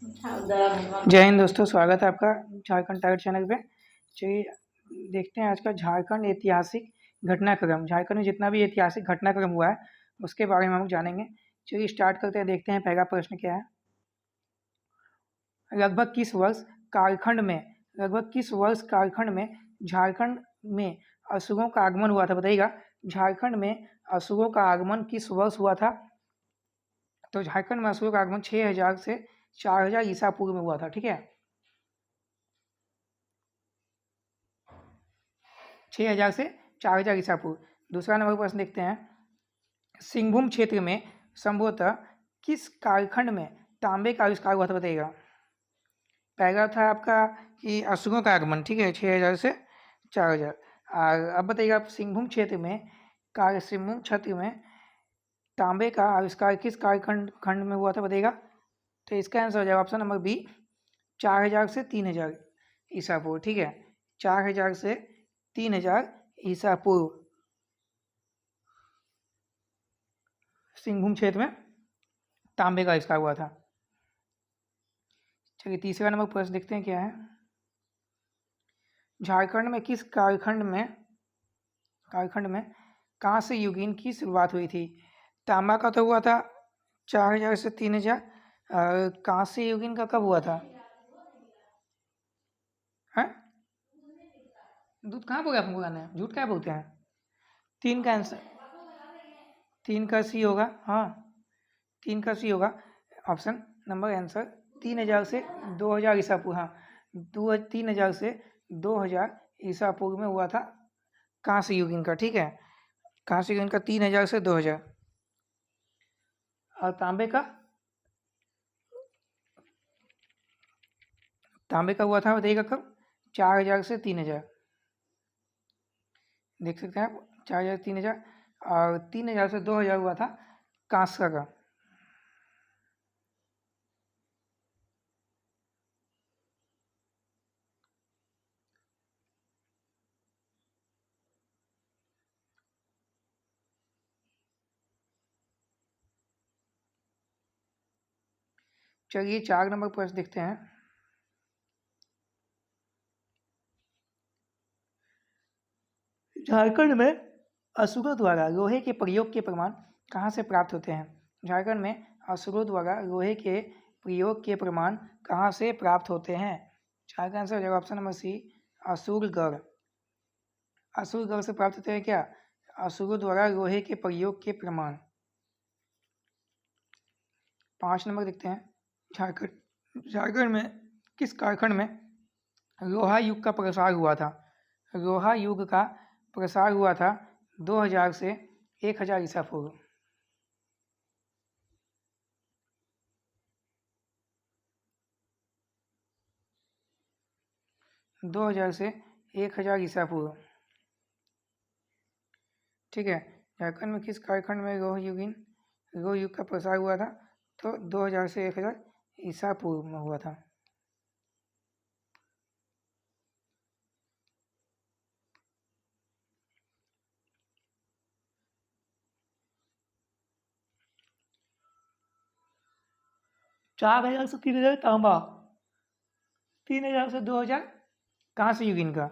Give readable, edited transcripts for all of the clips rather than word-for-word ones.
जय हिंद दोस्तों, स्वागत है आपका झारखंड टाइगर चैनल पे। चलिए देखते हैं आज का झारखंड ऐतिहासिक घटनाक्रम। झारखंड में जितना भी ऐतिहासिक घटनाक्रम हुआ है उसके बारे में हम जानेंगे। चलिए स्टार्ट करते हैं, देखते हैं पहला प्रश्न क्या है। लगभग किस वर्ष कालखंड में लगभग किस वर्ष कालखंड में झारखंड में असुरों का आगमन हुआ था? बताइएगा, झारखंड में असुरों का आगमन किस वर्ष हुआ था? तो झारखंड में असुरों का आगमन 6000 से 4000 ईसा पूर्व में हुआ था। ठीक है, 6000 से 4000 ईसा पूर्व। दूसरा नंबर प्रश्न देखते हैं। सिंहभूम क्षेत्र में संभवतः किस कालखंड में तांबे का आविष्कार हुआ था? बताइएगा। पहला था आपका कि असुरों का आगमन, ठीक है, 6000 से 4000। और अब बताइएगा, सिंहभूम क्षेत्र में तांबे का आविष्कार किस कालखंड में हुआ था? बताइएगा। तो इसका आंसर हो जाएगा ऑप्शन नंबर बी, 4000 से 3000 ईसा पूर्व। ठीक है, 4000 से 3000 ईसा पूर्व सिंहभूम क्षेत्र में तांबे का आविष्कार हुआ था। चलिए तीसरा नंबर प्रश्न देखते हैं क्या है। झारखंड में किस कालखंड में कांस्य युगीन की शुरुआत हुई थी? तांबा का तो हुआ था 4000 से 3000। कांस्य युगीन का कब हुआ था? है दूध कहाँ बोला आपको गाना है? झूठ क्या बोलते हैं? तीन का आंसर, 3 का सी होगा। हाँ, 3 का सी होगा ऑप्शन नंबर आंसर। 3000 से 2000 ईसा पूर्व। हाँ, 3000 से 2000 ईसा पूर्व में हुआ था कांस्य युगीन का। ठीक है, कांस्य युगीन का 3000 से 2000। और तांबे का हुआ था, बताइएगा कब? 4000 से 3000। देख सकते हैं आप, 4000 से 3000। और 3000 से 2000 हुआ था कांस्य का। चलिए 4 नंबर प्रश्न देखते हैं। झारखंड में असुरों द्वारा लोहे के प्रयोग के प्रमाण कहाँ से प्राप्त होते हैं? झारखंड में असुरों द्वारा लोहे के प्रयोग के प्रमाण कहाँ से प्राप्त होते हैं? झारखंड आंसर हो जाएगा option number C, Asurgarh. Asurgarh से प्राप्त होते हैं क्या? असुरों द्वारा लोहे के प्रयोग के प्रमाण। 5 नंबर देखते हैं। झारखंड में किस कालखंड में लोहा युग का प्रसार हुआ था? लोहा युग का प्रसार हुआ था 2000 से 1000 ईसा पूर्व। दो हजार से 1000 ईसा पूर्व। ठीक है, झारखंड में किस कालखंड में लोह युग का प्रसार हुआ था? तो 2000 से 1000 ईसा पूर्व में हुआ था। चार हजार से 3000 तांबा, 3000 से 2000 कांस्य युगीन का।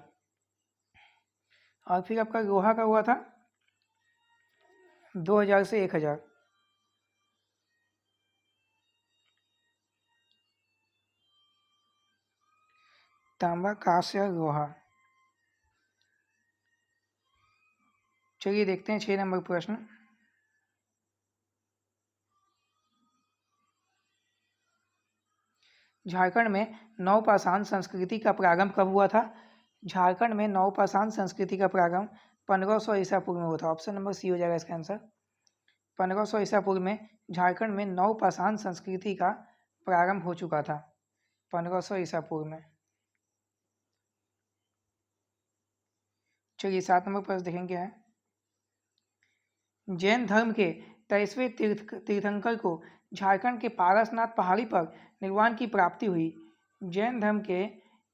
और फिर आपका लोहा का हुआ था 2000 से 1000। तांबा, कांस्य, लोहा। चलिए देखते हैं 6 नंबर प्रश्न। झारखंड में नवपाषाण संस्कृति का प्रारंभ कब हुआ था? झारखंड में नवपाषाण संस्कृति का प्रारंभ 1500 ईसा पूर्व में हुआ था। ऑप्शन नंबर सी हो जाएगा इसका आंसर। 1500 ईसा पूर्व में झारखंड में नवपाषाण संस्कृति का प्रारंभ हो चुका था, 1500 ईसा पूर्व में। चलिए 7 नंबर प्रश्न देखेंगे क्या है। जैन धर्म के 23वें तीर्थंकर को झारखंड के पारसनाथ पहाड़ी पर निर्वाण की प्राप्ति हुई। जैन धर्म के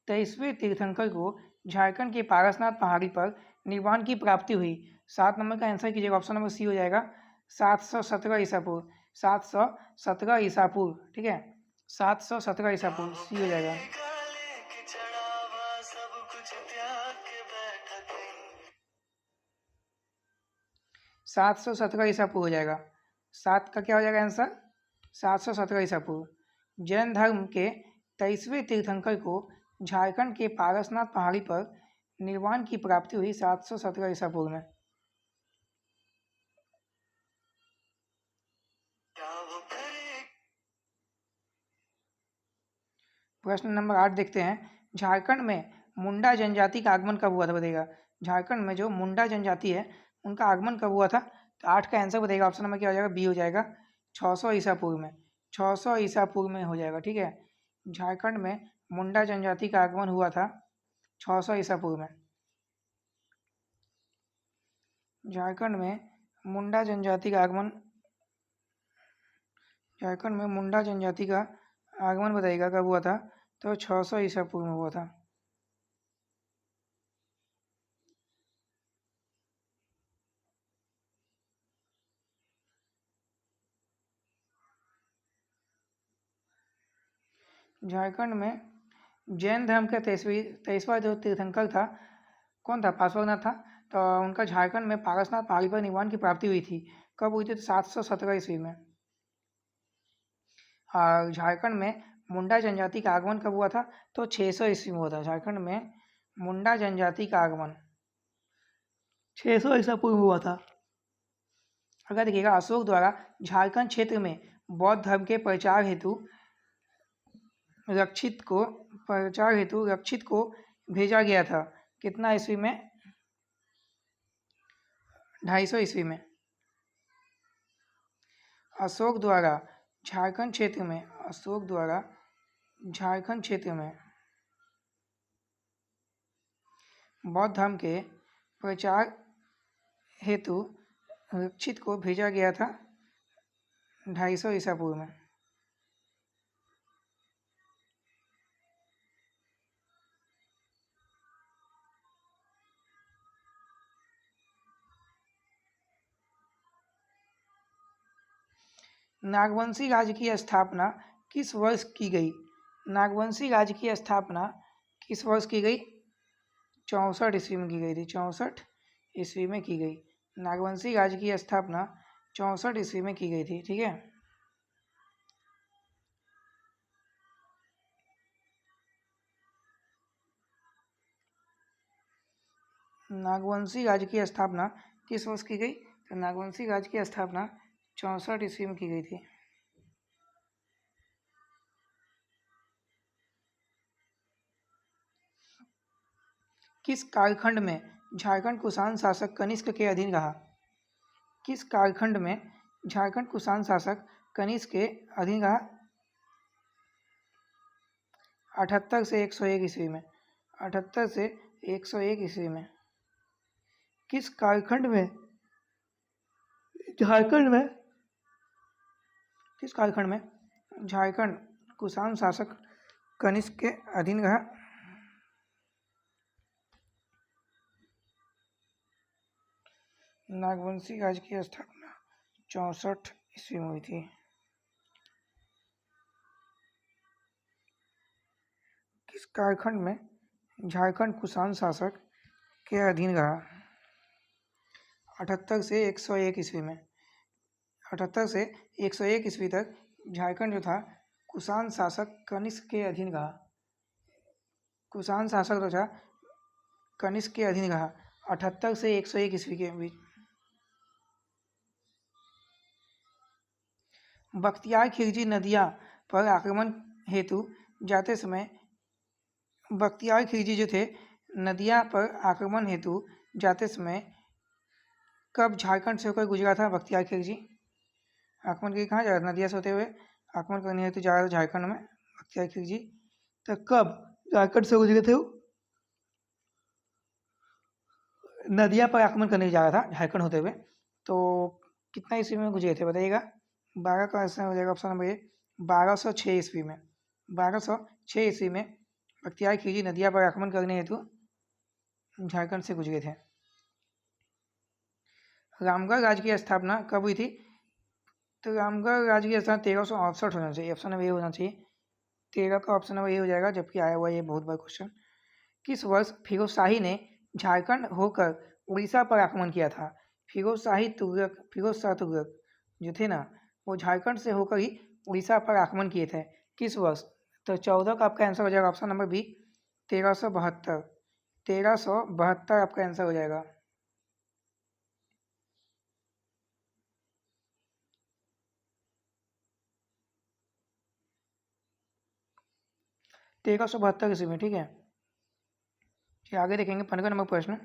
23वें तीर्थंकर को झारखंड के पारसनाथ पहाड़ी पर निर्वाण की प्राप्ति हुई। 7 नंबर का आंसर कीजिएगा, ऑप्शन नंबर सी हो जाएगा, 717 ईसा पूर्व। 717 ईसा पूर्व। ठीक है, 717 ईसा पूर्व, सी हो जाएगा। 717 ईसा पूर्व हो जाएगा। 7 का क्या हो जाएगा आंसर? 717 ईसा पूर्व। जैन धर्म के 23वें तीर्थंकर को झारखंड के पारसनाथ पहाड़ी पर निर्वाण की प्राप्ति हुई 717 ईसा पूर्व में। प्रश्न नंबर 8 देखते हैं। झारखंड में मुंडा जनजाति का आगमन कब हुआ था, बताइएगा। झारखंड में जो मुंडा जनजाति है उनका आगमन कब हुआ था? तो 8 का आंसर बताइएगा। ऑप्शन नंबर क्या हो जाएगा? बी हो जाएगा। 600 ईसा पूर्व में। 600 ईसा पूर्व में हो जाएगा। ठीक है, झारखंड में मुंडा जनजाति का आगमन हुआ था 600 ईसा पूर्व में। झारखंड में मुंडा जनजाति का आगमन, झारखंड में मुंडा जनजाति का आगमन बताइएगा कब हुआ था? तो 600 ईसा पूर्व में हुआ था। झारखंड में जैन धर्म का 23वां जो तीर्थंकर था, कौन था? पार्श्वनाथ था। तो उनका झारखंड में पारसनाथ पहाड़ी पर निर्वाण की प्राप्ति हुई थी। कब हुई थी? तो 717 ईस्वी में। और झारखंड में मुंडा जनजाति का आगमन कब हुआ था? तो 600 ईस्वी में हुआ था। झारखंड में मुंडा जनजाति का आगमन 600 ईसा पूर्व में हुआ था। अगर देखिएगा, अशोक द्वारा झारखंड क्षेत्र में बौद्ध धर्म के प्रचार हेतु रक्षित को भेजा गया था। कितना ईस्वी में? 250 ईस्वी में। अशोक द्वारा झारखंड क्षेत्र में बौद्ध धर्म के प्रचार हेतु रक्षित को भेजा गया था 250 ईसा पूर्व में। नागवंशी राज्य की स्थापना किस वर्ष की गई? नागवंशी राज्य की स्थापना किस वर्ष की गई? 64 ईस्वी में की गई थी। 64 ईस्वी में की गई। नागवंशी राज्य की स्थापना 64 ईस्वी में की गई थी। ठीक है, नागवंशी राज्य की स्थापना किस वर्ष की गई? तो नागवंशी राज्य की स्थापना 64 ईस्वी में की गई थी। किस कालखंड में झारखंड कुषाण शासक कनिष्क के अधीन रहा? किस कालखंड में झारखंड कुषाण शासक कनिष्क के अधीन रहा? 78 से 101 ईस्वी में। 78 से 101 ईस्वी में। किस कालखंड में झारखंड कुषाण शासक कनिष्क के अधीन रहा? नागवंशी राज्य की स्थापना 64 ईस्वी में हुई थी। किस कालखंड में झारखंड कुषाण शासक के अधीन रहा? 78 से 101 ईस्वी में। 78 से 101 ईस्वी तक झारखंड जो था कुषाण शासक कनिष्क के अधीन रहा। कुषाण शासक जो था कनिष्क के अधीन रहा 78 से 101 ईस्वी के बीच। बख्तियार खिलजी नदिया पर आक्रमण हेतु जाते समय बख्तियार खिलजी जो थे नदिया पर आक्रमण हेतु जाते समय कब झारखंड से होकर गुजरा था? बख्तियार खिलजी आक्रमण के कहाँ जा रहा? नदिया से होते हुए आक्रमण करने हेतु जा रहा था झारखंड में बख्तियार खिलजी। तो कब झारखंड से गुजरे थे? नदिया पर आक्रमण करने जा रहा था झारखंड होते हुए। तो कितना ईस्वी में गुजरे थे बताइएगा? 12 का आंसर हो जाएगा ऑप्शन नंबर ए 1206 ईस्वी में। 1206 ईस्वी में बख्तियार खिलजी नदिया पर आक्रमण करने हेतु झारखंड से गुजरे थे। रामगढ़ राज्य की स्थापना कब हुई थी? तो रामगढ़ राज्य की स्थापना 1368 होना चाहिए। ऑप्शन नंबर ए होना चाहिए 13 का ऑप्शन नंबर ये हो जाएगा, जबकि आया हुआ ये बहुत बड़ा क्वेश्चन। किस वर्ष फिरोज शाही ने झारखंड होकर उड़ीसा पर आक्रमण किया था? फिरोज शाह तुगलक जो थे ना, वो झारखंड से होकर ही उड़ीसा पर आक्रमण किए थे। किस वर्ष? तो 14 का आपका आंसर हो जाएगा ऑप्शन नंबर बी, 1372। 1372 आपका आंसर हो जाएगा। तेरह सौ बहत्तर ईस्वी में, ठीक है। फिर आगे देखेंगे 15 नंबर प्रश्न।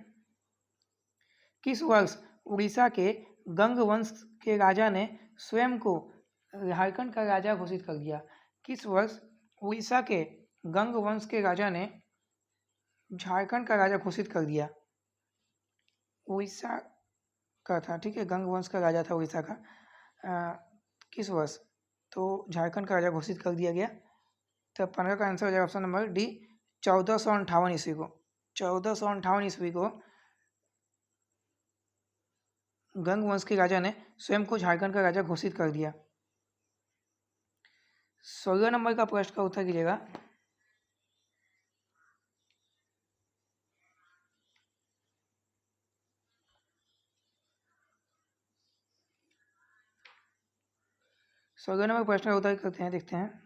किस वर्ष उड़ीसा के गंग वंश के राजा ने स्वयं को झारखंड का राजा घोषित कर दिया? किस वर्ष उड़ीसा के गंग वंश के राजा ने झारखंड का राजा घोषित कर दिया? उड़ीसा का था, ठीक है, गंग वंश का राजा था उड़ीसा का। किस वर्ष? तो झारखंड का राजा घोषित कर दिया गया। तो 15 का आंसर हो जाएगा ऑप्शन नंबर डी, 1458 ईस्वी को। 1458 ईस्वी को गंग वंश के राजा ने स्वयं को झारखंड का राजा घोषित कर दिया। 16 नंबर का प्रश्न का उत्तर कीजिएगा। सोलह नंबर प्रश्न का उत्तर करते हैं, देखते हैं।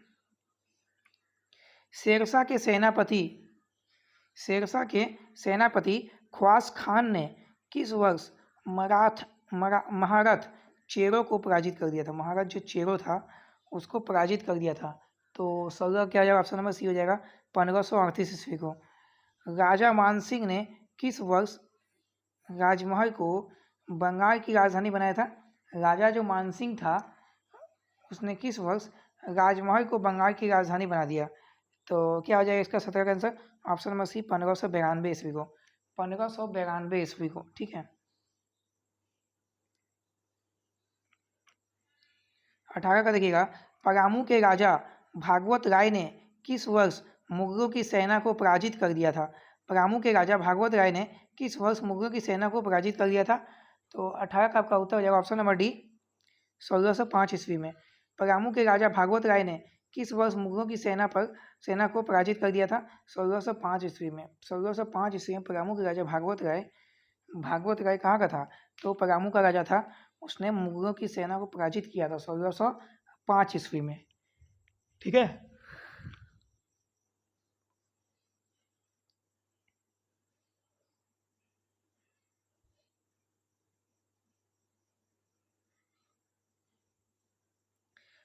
शेरशाह के सेनापति ख्वास खान ने किस वर्ष महारथ चेरो को पराजित कर दिया था? महारथ जो चेरो था उसको पराजित कर दिया था। तो 16 क्या हो जाएगा? ऑप्शन नंबर सी हो जाएगा, 1538 ईस्वी को। राजा मानसिंह ने किस वर्ष राजमहल को बंगाल की राजधानी बनाया था? राजा जो मानसिंह था उसने किस वर्ष राजमहल को बंगाल की राजधानी बना दिया? तो क्या हो जाएगा इसका 17 का आंसर? ऑप्शन नंबर सी, 1592 ईस्वी को। 1592 ईस्वी को, ठीक है। 18 का देखिएगा। पलामू के राजा भागवत राय ने किस वर्ष मुगलों की सेना को पराजित कर दिया था? पलामू के राजा भागवत राय ने किस वर्ष मुगलों की सेना को पराजित कर दिया था? तो 18 का आपका उत्तर हो जाएगा ऑप्शन नंबर डी, 1605 ईस्वी में। पलामू के राजा भागवत राय ने किस वर्ष मुगलों की सेना को पराजित कर दिया था? 1605 ईस्वी में। 1605 ईस्वी में पलामू के राजा भागवत राय कहाँ का था? तो पलामू का राजा था, उसने मुगलों की सेना को पराजित किया था 1605 ईस्वी में, ठीक है।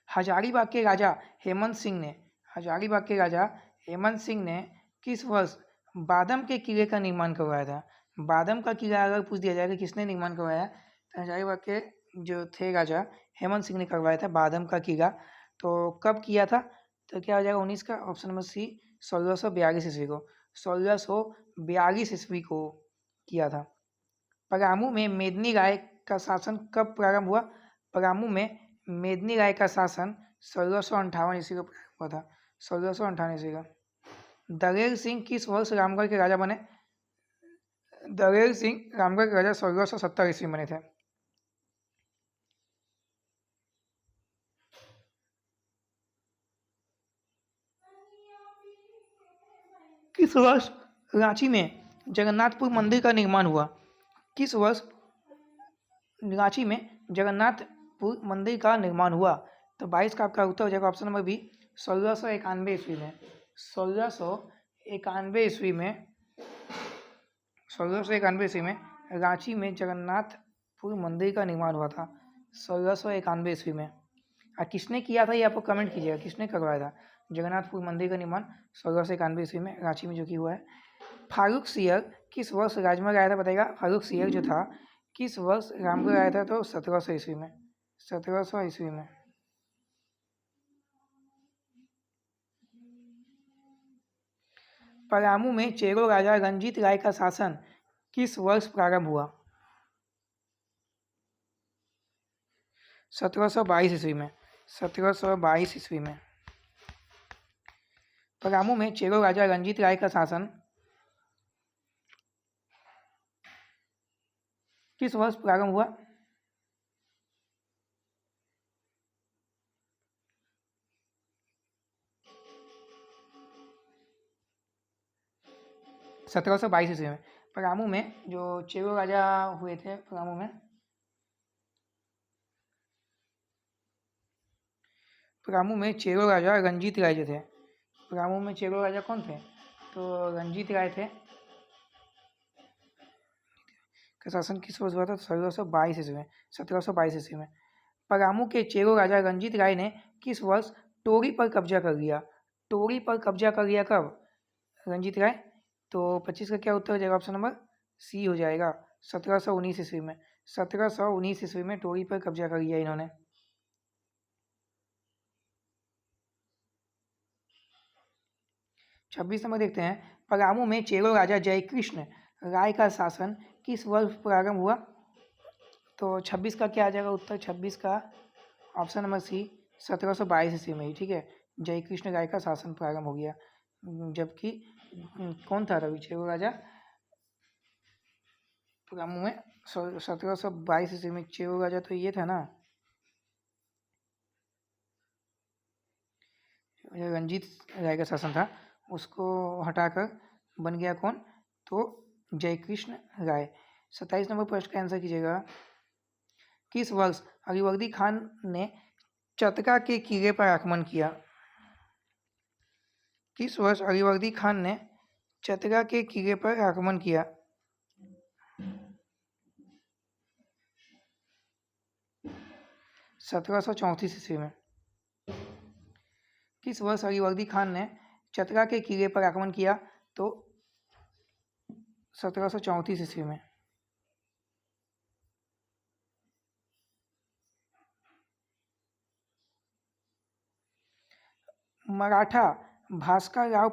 हजारीबाग के राजा हेमंत सिंह ने किस वर्ष बादम के किले का निर्माण करवाया था? बादम का किला अगर पूछ दिया जाए कि किसने निर्माण करवाया, तो हजारीबाग के जो थे राजा हेमंत सिंह ने करवाया था बादम का किला। तो कब किया था? तो क्या हो जाएगा 19 का ऑप्शन नंबर सी, 1642 ईस्वी को। 1642 ईस्वी को किया था। पलामू में मेदिनी राय का शासन कब प्रारंभ हुआ? पलामू में मेदिनी राय का शासन 1658 ईस्वी को प्रारंभ हुआ था। 1658 ईस्वी का। दलेर सिंह किस वर्ष रामगढ़ के राजा बने? दलेर सिंह रामगढ़ के राजा 1670 ईस्वी में बने थे। किस वर्ष रांची में जगन्नाथपुर मंदिर का निर्माण हुआ? किस वर्ष रांची में जगन्नाथपुर मंदिर का निर्माण हुआ? तो 22 का आपका उत्तर हो जाएगा ऑप्शन नंबर बी, 1691 ईस्वी में। 1691 ईस्वी में 1691 ईस्वी में रांची में जगन्नाथपुर मंदिर का निर्माण हुआ था 1691 ईस्वी में। और किसने किया था ये आपको कमेंट कीजिएगा, किसने करवाया था जगन्नाथपुर मंदिर का निर्माण 1691 ईस्वी में रांची में जो कि हुआ है। फारूक सियर किस वर्ष राजमहल आया था बताएगा? फारूक सियर जो था किस वर्ष रामगढ़ आया था? तो 1700 ईस्वी में। 1700 ईस्वी में। पलामू में चेरो राजा रंजीत राय का शासन किस वर्ष प्रारंभ हुआ? 1722 ईस्वी में। 1722 ईस्वी में पलामू में चेरो राजा रंजीत राय का शासन किस वर्ष प्रारंभ हुआ? 1722 ईस्वी में। परामू में जो चेरो राजा हुए थे, परामू में चेरो राजा रंजीत राय जो थे। परामू में चेरो राजा कौन थे? तो रंजीत राय थे। का शासन किस वर्ष हुआ था? 1722 ईस्वी में। 1722 ईस्वी में। परामू के चेरो राजा रंजीत राय ने किस वर्ष टोरी पर कब्जा कर लिया? टोरी पर कब्जा कर लिया कब? रंजीत राय। तो 25 का क्या उत्तर हो जाएगा? ऑप्शन नंबर सी हो जाएगा, 1719 ईस्वी में। 1719 ईस्वी में टोरी पर कब्जा कर लिया इन्होंने। 26 नंबर देखते हैं। परामू में चेरो राजा जयकृष्ण राय का शासन किस वर्ष प्रारंभ हुआ? तो 26 का क्या आ जाएगा उत्तर? 26 का ऑप्शन नंबर सी, 1722 ईस्वी में ही। ठीक है, जयकृष्ण राय का शासन प्रारंभ हो गया। जबकि कौन था रवि? चेरो राजा परामू में 1722 ईस्वी में। चेरो राजा तो ये था ना, रंजीत राय का शासन था, उसको हटाकर बन गया कौन? तो जयकृष्ण राय। 27 नंबर प्रश्न का आंसर कीजिएगा। किस वर्ष अलीवर्दी खान ने चतका के किले पर आक्रमण किया? किस वर्ष अलीवर्दी खान ने चतका के किले पर आक्रमण किया? 1734 ईस्वी में। किस वर्ष अलीवर्दी खान ने चतरा के किले पर आक्रमण किया? तो 1734 ईस्वी में। मराठा भास्कर राव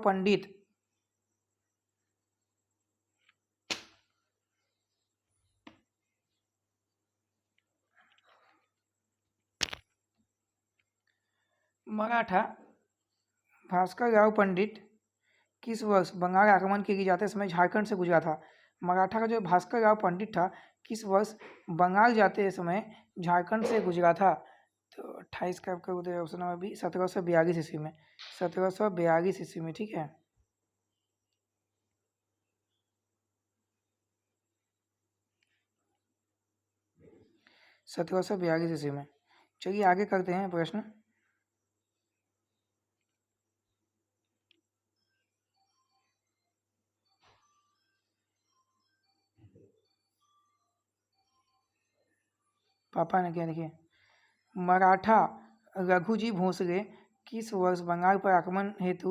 पंडित किस वर्ष बंगाल आक्रमण के लिए जाते समय झारखंड से गुजरा था? मराठा का जो भास्कर राव पंडित था, किस वर्ष बंगाल जाते समय झारखंड से गुजरा था? तो 28 का आपका उदय ऑप्शन नंबर बी, 1742 ईस्वी में। 1742 ईस्वी में। ठीक है, सत्रह सौ बयालीस ईस्वी में। चलिए आगे करते हैं प्रश्न। पापा ने क्या देखिए, मराठा रघुजी भोसले किस वर्ष बंगाल पर आक्रमण हेतु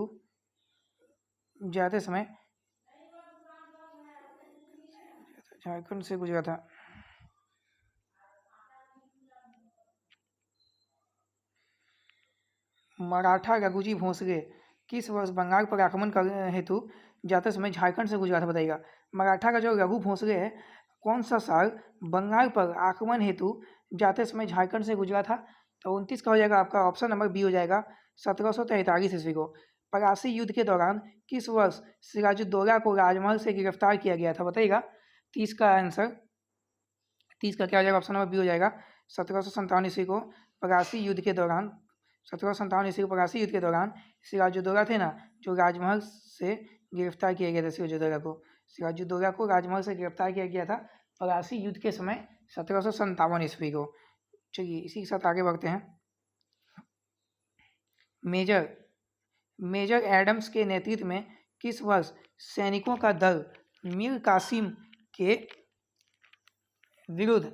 जाते समय झारखंड से गुजरा था? मराठा रघुजी भोसले किस वर्ष बंगाल पर आक्रमण कर हेतु जाते समय झारखंड से गुजरा था? बताइएगा। मराठा का जो रघु भोसले है, कौन सा साल बंगाल पर आक्रमण हेतु जाते समय झारखंड से गुजरा था? तो 29 का हो जाएगा आपका ऑप्शन नंबर बी हो जाएगा, 1743 ईस्वी को। पलासी युद्ध के दौरान किस वर्ष सिराजुद्दौला को राजमहल से गिरफ्तार किया गया था? बताइएगा। 30 का आंसर, 30 का क्या हो जाएगा? ऑप्शन नंबर बी हो जाएगा, 1757 ईस्वी को। पलासी युद्ध के दौरान, 1757 ईस्वी को पलासी युद्ध के दौरान सिराजुद्दौला थे ना, जो राजमहल से गिरफ्तार किया गया था सिराजुद्दौला को राजमहल से गिरफ्तार किया गया था पलासी युद्ध के समय 1757 ईस्वी को। चलिए इसी के साथ आगे बढ़ते हैं। मेजर एडम्स के नेतृत्व में किस वर्ष सैनिकों का दल मीर कासिम के विरुद्ध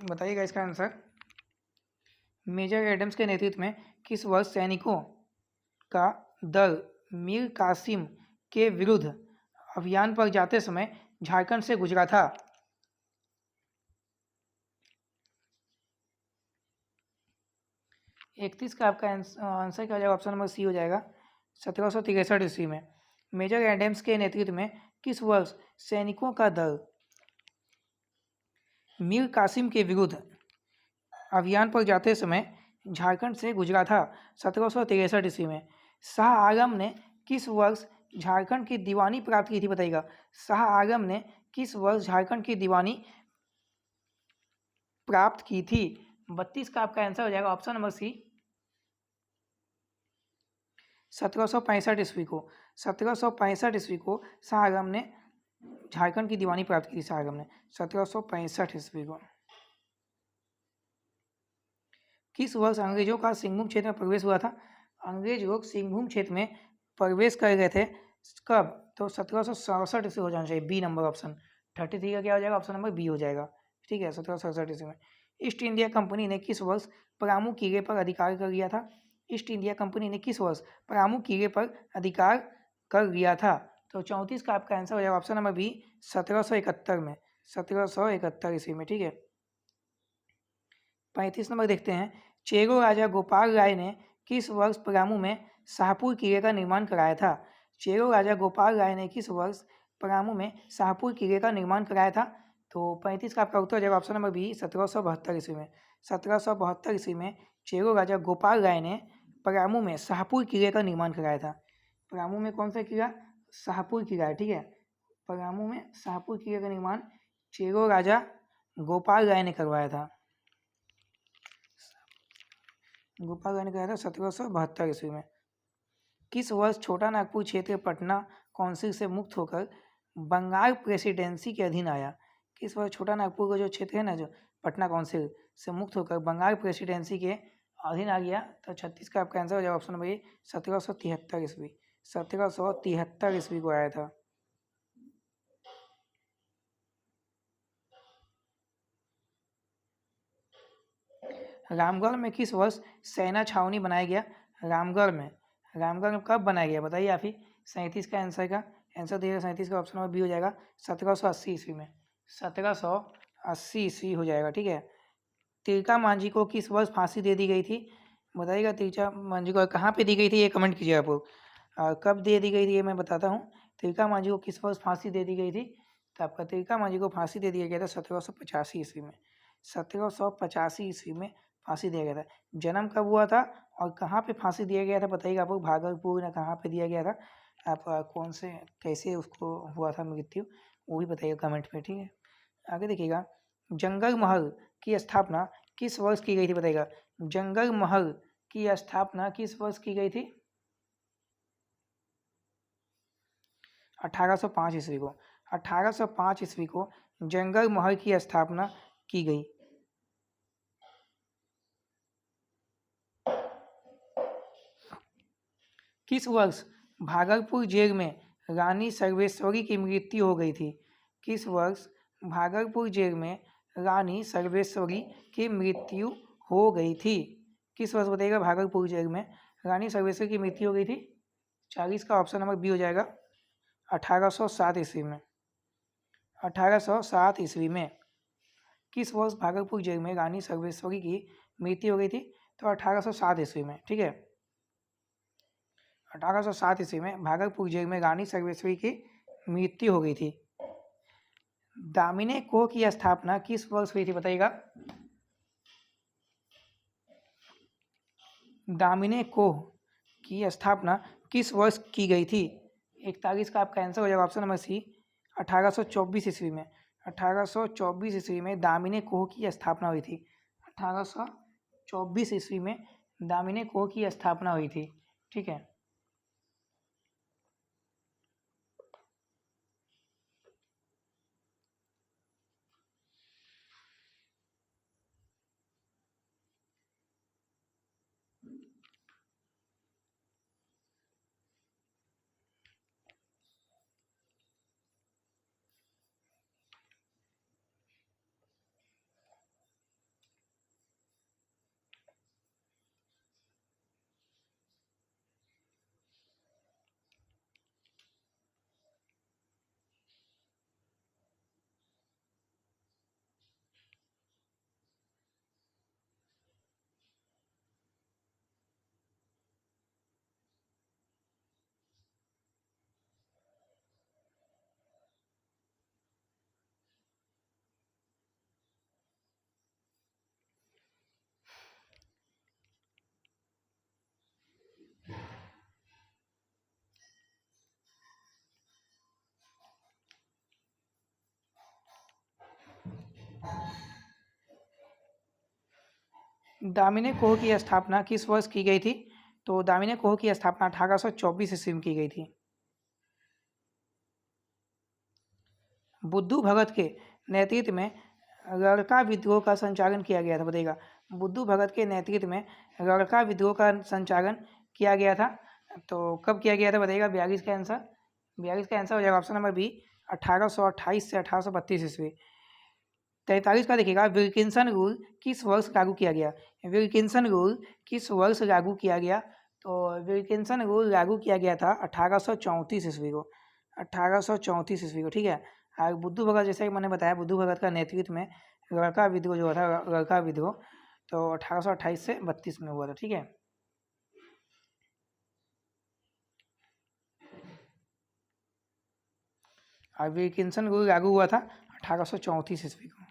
बताइएगा इसका आंसर। मेजर एडम्स के नेतृत्व में किस वर्ष सैनिकों का दल मीर कासिम के विरुद्ध अभियान पर जाते समय झारखंड से गुजरा था? 31 का आपका आंसर क्या हो जाएगा? ऑप्शन नंबर सी हो जाएगा, 1763 ईस्वी में। मेजर एडम्स के नेतृत्व में किस वर्ष सैनिकों का दल मीर कासिम के विरुद्ध अभियान पर जाते समय झारखंड से गुजरा था? 1763 ईस्वी में। शाह आलम ने किस वर्ष झारखंड की दीवानी प्राप्त की थी? बताइएगा। शाह आलम ने किस वर्ष झारखंड की दीवानी प्राप्त की थी? 32 का आपका आंसर हो जाएगा ऑप्शन नंबर सी, 1765 ईस्वी को। 1765 ईस्वी को शाह आलम ने झारखंड की दीवानी प्राप्त की थी। शाह आलम ने 1765 ईस्वी को। किस वर्ष अंग्रेजों का सिंहभूम क्षेत्र में प्रवेश हुआ था? अंग्रेज लोग सिंहभूम क्षेत्र में प्रवेश कर गए थे कब? तो 1767 ईस्वी हो जाना चाहिए, बी नंबर ऑप्शन। 33 का क्या हो जाएगा? ऑप्शन नंबर बी हो जाएगा। ठीक है, 1767 ईस्वी में। ईस्ट इंडिया कंपनी ने किस वर्ष परामू किले पर अधिकार कर लिया था? ईस्ट इंडिया कंपनी ने किस वर्ष परामू किले पर अधिकार कर लिया था? तो 34 का आपका आंसर हो जाएगा ऑप्शन नंबर बी, 1771 में, 1771 ईस्वी में। ठीक है, 35 नंबर देखते हैं। चेरो राजा गोपाल राय ने किस वर्ष परामू में शाहपुर किले का निर्माण कराया था? चेरो राजा गोपाल राय ने किस वर्ष परामू में शाहपुर किले का निर्माण कराया था? तो 35 का आपका उत्तर हो जाएगा ऑप्शन नंबर बी, 1772 ईस्वी में। 1772 ईस्वी में चेरो राजा गोपाल राय ने परामू में शाहपुर किले का निर्माण कराया था। परामू में कौन सा किला? शाहपुर किला है। ठीक है, परामू में शाहपुर किले का निर्माण चेरो राजा गोपाल राय ने करवाया था। गोपाल राय ने कराया था 1772 ईस्वी में। किस वर्ष छोटा नागपुर क्षेत्र पटना काउंसिल से मुक्त होकर बंगाल प्रेसिडेंसी के अधीन आया? किस वर्ष छोटा नागपुर का जो क्षेत्र है ना, जो पटना काउंसिल से मुक्त होकर बंगाल प्रेसिडेंसी के अधीन आ गया? तो 36 का आपका आंसर हो जाएगा ऑप्शन नंबर ए, 1773 ईस्वी। 1773 ईस्वी को आया था। रामगढ़ में किस वर्ष सेना छावनी बनाया गया? रामगढ़ में कब बनाया गया बताइए आप ही। 37 का आंसर का आंसर दिएगा, 37 का ऑप्शन नंबर बी हो जाएगा, 1780 ईस्वी में। 1780 ईस्वी हो जाएगा। ठीक है, तिलका मांझी को किस वर्ष फांसी दे दी गई थी? बताइएगा। तिलका मांझी को कहाँ पे दी गई थी ये कमेंट कीजिए आप लोग। कब दे दी गई थी ये मैं बताता हूँ। तिलका मांझी को किस वर्ष फांसी दे दी गई थी? तो आपका तिलका मांझी को फांसी दे दिया गया था 1785 ईस्वी में। 1785 ईस्वी में फांसी दिया गया था। जन्म कब हुआ था और कहाँ पे फांसी दिया गया था बताइएगा आप लोग। भागलपुर या कहाँ पे दिया गया था? आप कौन से कैसे उसको हुआ था मृत्यु, वो भी बताइएगा कमेंट में। ठीक है, आगे देखिएगा। जंगल महल की स्थापना किस वर्ष की गई थी? बताइएगा। जंगल महल की स्थापना किस वर्ष की गई थी? 1805 ईस्वी को। 1805 ईस्वी को जंगल महल की स्थापना की गई। किस वर्ष भागलपुर जेल में रानी सर्वेश्वरी की मृत्यु हो गई थी? किस वर्ष भागलपुर जेल में रानी सर्वेश्वरी की मृत्यु हो गई थी? किस वर्ष बताइएगा भागलपुर जेल में रानी सर्वेश्वरी की मृत्यु हो गई थी? 40 का ऑप्शन नंबर बी हो जाएगा, 1807 ईस्वी में। 1807 ईस्वी में किस वर्ष भागलपुर जेल में रानी सर्वेश्वरी की मृत्यु हो गई थी? तो 1807 ईस्वी में। ठीक है, 1807 ईस्वी में भागलपुर जेल में रानी सर्वेश्वरी की मृत्यु हो गई थी। दामिनी कोह की स्थापना किस वर्ष हुई थी बताइएगा। दामिनी कोह की स्थापना किस वर्ष की गई थी? 41 का आपका आंसर हो जाएगा ऑप्शन नंबर सी, 1824 ईस्वी में। 1824 ईस्वी में दामिनी कोह की स्थापना हुई थी। 1824 ईस्वी में दामिनी कोह की स्थापना हुई थी। ठीक है, दामिनी कोह की स्थापना किस वर्ष की गई थी? तो दामिनी कोह की स्थापना 1824 ईस्वी में की गई थी। बुद्धू भगत के नेतृत्व में गड़का विद्रोह का संचालन किया गया था, बताइएगा। बुद्धू भगत के नेतृत्व में गड़का विद्रोह का संचालन किया गया था, तो कब किया गया था बताइएगा। 42 का आंसर, 42 का आंसर हो जाएगा ऑप्शन नंबर बी, 1828 से 1832 ईस्वी। 43 का देखिएगा, विल्किंसन रूल किस वर्ष लागू किया गया? विल्किंसन रूल किस वर्ष लागू किया गया? तो विल्किंसन रूल लागू किया गया था 1834 ईस्वी को, 1834 ईस्वी को, ठीक है। और बुद्धू भगत, जैसे कि मैंने बताया, बुद्धू भगत का नेतृत्व में गड़का विद्रोह जो था, गड़का विद्रोह, तो 1828 से 32 में हुआ था, ठीक है। और विल्किंसन रूल लागू हुआ था 1834 ईस्वी को।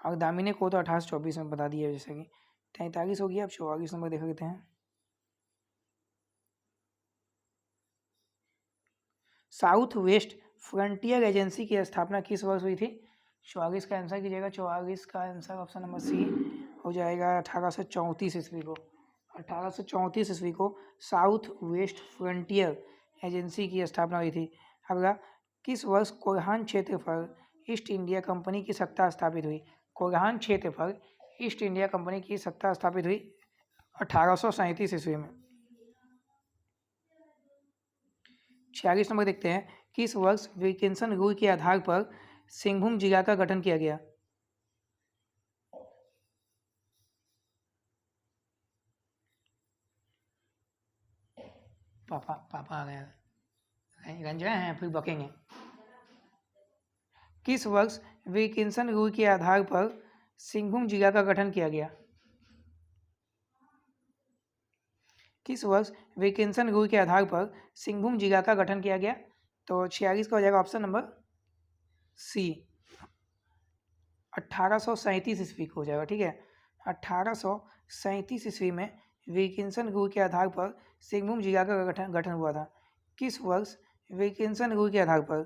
और दामिनी को तो 1824 में बता दिया, जैसे कि 43 हो गया। अब 44 नंबर देख लेते हैं। साउथ वेस्ट फ्रंटियर एजेंसी की स्थापना किस वर्ष हुई थी? 44 का आंसर कीजिएगा। 44 का आंसर ऑप्शन नंबर सी हो जाएगा, 1834 ईस्वी को। 1834 ईस्वी को साउथ वेस्ट फ्रंटियर एजेंसी की स्थापना हुई थी। अगला, किस वर्ष कोल्हान क्षेत्र पर ईस्ट इंडिया कंपनी की सत्ता स्थापित हुई? कोल्हान क्षेत्र पर ईस्ट इंडिया कंपनी की सत्ता स्थापित हुई 1837 ईस्वी में। 46 नंबर देखते हैं, किस वर्ष विल्किंसन रूल के आधार पर सिंहभूम जिला का गठन किया गया? पापा पापा आ गए, रंजना हैं फिर बकेंगे। किस वर्ष विल्किंसन रूल के आधार पर सिंहभूम जिला का गठन किया गया? किस वर्ष विल्किंसन रूल के आधार पर सिंहभूम जिला का गठन किया गया? तो 46 का हो जाएगा ऑप्शन नंबर सी, 1837 ईस्वी को हो जाएगा, ठीक है। 1837 ईस्वी में विल्किंसन रूल के आधार पर सिंहभूम जिला का गठन हुआ था। किस वर्ष विल्किंसन रूल के आधार पर,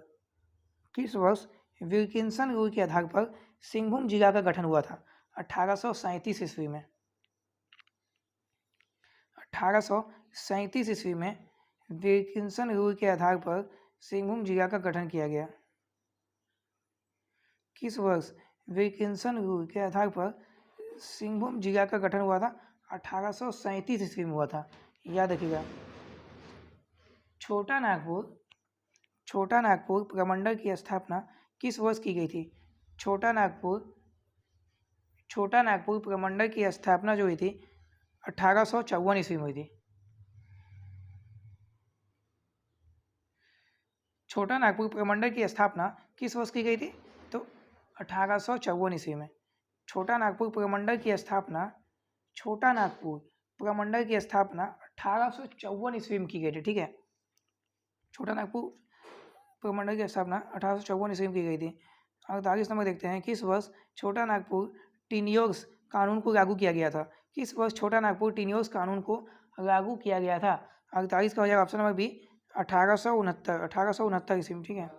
किस वर्ष विल्किंसन रूल के आधार पर सिंहभूम जिला का गठन हुआ था? 1837 ईस्वी में। 1837 ईस्वी में विल्किंसन रूल के आधार पर सिंहभूम जिला का गठन किया गया। किस वर्ष विल्किंसन रूल के आधार पर सिंहभूम जिला का गठन हुआ था? 1837 ईस्वी में हुआ था, याद रखिएगा। छोटा नागपुर, छोटा नागपुर प्रमंडल की स्थापना किस वर्ष की गई थी? छोटा नागपुर, छोटा नागपुर प्रमंडल की स्थापना जो हुई थी 1854 ईस्वी में हुई थी। छोटा नागपुर प्रमंडल की स्थापना किस वर्ष की गई थी? तो 1854 ईस्वी में। छोटा नागपुर प्रमंडल की स्थापना, छोटा नागपुर प्रमंडल की स्थापना 1854 ईस्वी में की गई थी, ठीक है। छोटा नागपुर प्रमंडल की स्थापना 1854 ईस्वी में की गई थी। 48 नंबर देखते हैं, किस वर्ष छोटा नागपुर टीनियोग्स कानून को लागू किया गया था? किस वर्ष छोटा नागपुर टीनियोग्स कानून को लागू किया गया था? 48 का हो जाएगा ऑप्शन नंबर बी, 1869 ईस्वी में, ठीक है।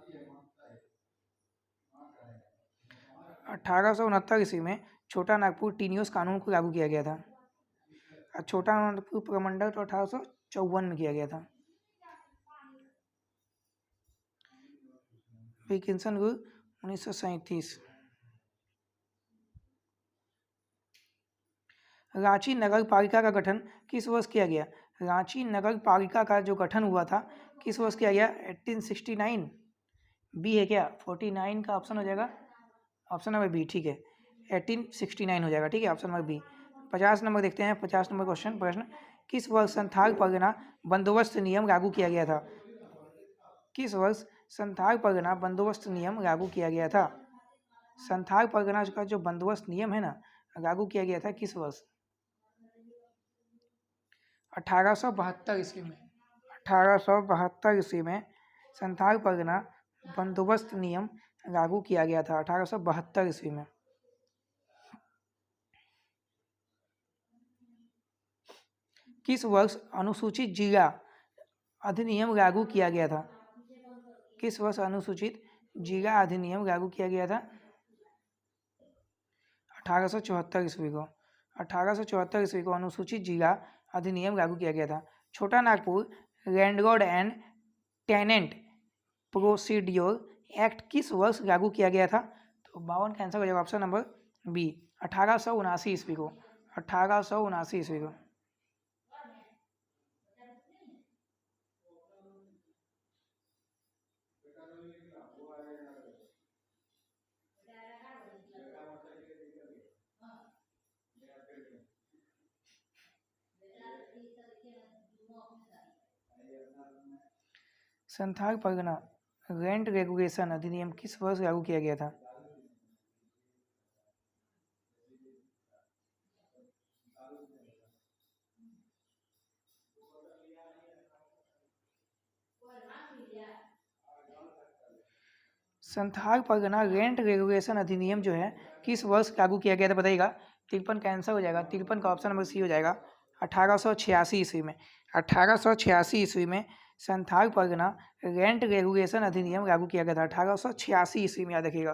1869 ईस्वी में छोटा नागपुर टीनियोस कानून को लागू किया गया था। और छोटा नागपुर प्रमंडल तो 1854 में किया गया था। Wilkinson rule 1937। रांची नगर पालिका का गठन किस वर्ष किया गया? रांची नगर पालिका का जो गठन हुआ था किस वर्ष किया गया? 1869, बी है क्या? 49 का ऑप्शन हो जाएगा, ऑप्शन नंबर बी, ठीक है। 1869 हो जाएगा, ठीक है, ऑप्शन नंबर बी। 50 नंबर देखते हैं, 50 नंबर क्वेश्चन, प्रश्न, किस वर्ष संथाल परगना बंदोबस्त नियम लागू किया गया था? किस वर्ष संथाल परगना बंदोबस्त नियम लागू किया गया था? संथाल परगना का जो बंदोबस्त नियम है ना, लागू किया गया था किस वर्ष? 1872 ईस्वी में। 1872 ईस्वी में संथाल परगना बंदोबस्त नियम लागू किया गया था, 1872 ईस्वी में। किस वर्ष अनुसूचित जिला अधिनियम लागू किया गया था? किस वर्ष अनुसूचित जिला अधिनियम लागू किया गया था? 1874 ईस्वी को 1874 ईस्वी को अनुसूचित जिला अधिनियम लागू किया गया था। Chota Nagpur landlord and tenant procedure act किस वर्ष लागू किया गया था? तो 52 का आंसर हो जाएगा ऑप्शन नंबर बी 1879 ईस्वी को 1879 ईस्वी को। संथाल परगना रेंट रेगुलेशन अधिनियम किस वर्ष लागू किया गया था? संथाल परगना रेंट रेगुलेशन अधिनियम जो है किस वर्ष लागू किया गया था बताइएगा। 53 का आंसर हो जाएगा, 53 का ऑप्शन नंबर सी हो जाएगा 1886 ईस्वी में। 1886 ईस्वी में संथाल परगना रेंट रेगुलेशन अधिनियम लागू किया गया था 1886 ईस्वी में, याद रखिएगा।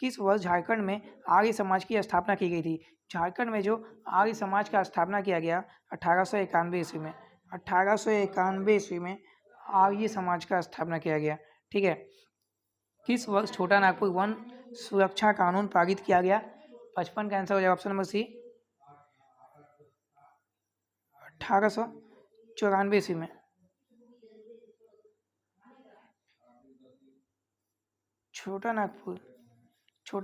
किस वर्ष झारखंड में आर्य समाज की स्थापना की गई थी? झारखंड में जो आर्य समाज का स्थापना किया गया 1891 ईस्वी में। 1891 ईस्वी में आर्य समाज का स्थापना किया गया, ठीक है। किस वर्ष छोटा नागपुर वन सुरक्षा कानून पारित किया गया? 55 का आंसर हो जाएगा ऑप्शन नंबर सी 1894 ईस्वी में। छोटा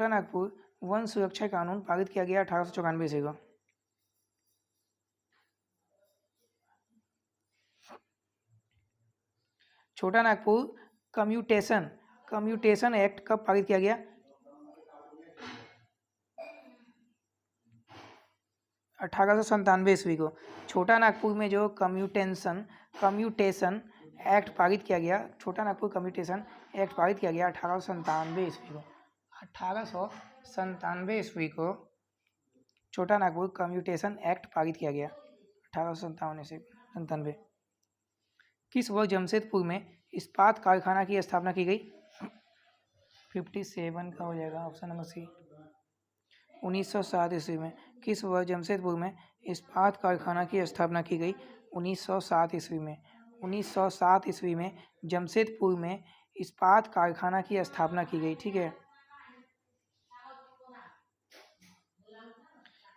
नागपुर वन सुरक्षा कानून पारित किया गया 1894 ईस्वी को। छोटा नागपुर कम्यूटेशन एक्ट कब पारित किया गया? 1897 ईस्वी को। छोटा नागपुर में जो कम्यूटेशन एक्ट पारित किया गया, छोटा नागपुर कम्यूटेशन एक्ट पारित किया गया 1897 ईस्वी को। 1897 ईस्वी को छोटा नागपुर कम्यूटेशन एक्ट पारित किया गया 1897। किस वर्ष जमशेदपुर में इस्पात कारखाना की स्थापना की गई? 57 का हो जाएगा ऑप्शन नंबर सी 1907 ईस्वी में। किस वर्ष जमशेदपुर में इस्पात कारखाना की स्थापना की गई? 1907 ईस्वी में। 1907 ईस्वी में जमशेदपुर में इस्पात कारखाना की स्थापना की गई, ठीक है।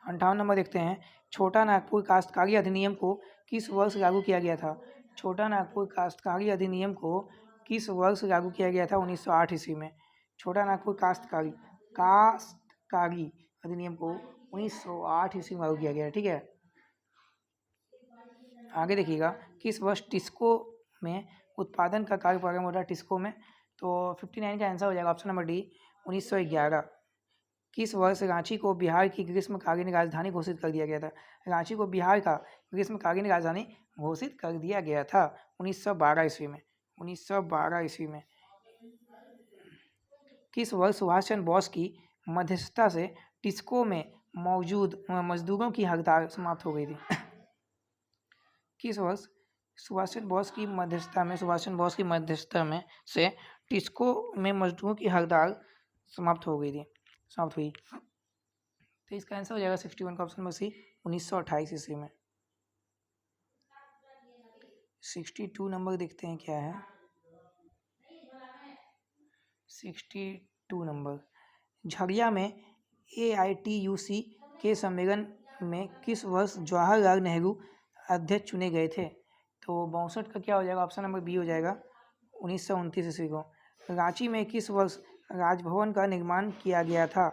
58 नंबर देखते हैं। छोटा नागपुर काश्तकारी अधिनियम को किस वर्ष लागू किया गया था? छोटा नागपुर काश्तकारी अधिनियम को किस वर्ष लागू किया गया था? 1908 ईस्वी में। छोटा नागपुर काश्तकारी अधिनियम को 1908 ईस्वी में लागू किया गया, ठीक है। आगे देखिएगा, किस वर्ष टिस्को में उत्पादन का कार्य प्रारंभ होता है? टिस्को में तो 59 का आंसर हो जाएगा ऑप्शन नंबर डी 1911। किस वर्ष रांची को बिहार की ग्रीष्मकालीन राजधानी घोषित कर दिया गया था? रांची को बिहार का ग्रीष्मकालीन राजधानी घोषित कर दिया गया था 1912 ईस्वी में। 1912 ईस्वी में। किस वर्ष सुभाष चंद्र बोस की मध्यस्थता से टिस्को में मौजूद मजदूरों की हड़ताल समाप्त हो गई थी? किस वर्ष सुभाष चंद्र बोस की मध्यस्थता में से टिस्को में मजदूरों की हड़ताल समाप्त हुई। तो इसका आंसर हो जाएगा 61 का ऑप्शन नंबर सी 1928 ईस्वी में। 62 नंबर देखते हैं क्या है। 62 नंबर, झरिया में AITUC के सम्मेलन में किस वर्ष जवाहरलाल नेहरू अध्यक्ष चुने गए थे? तो 62 का क्या हो जाएगा ऑप्शन नंबर बी हो जाएगा 1929 ईस्वी को। रांची में किस वर्ष राजभवन का निर्माण किया गया था?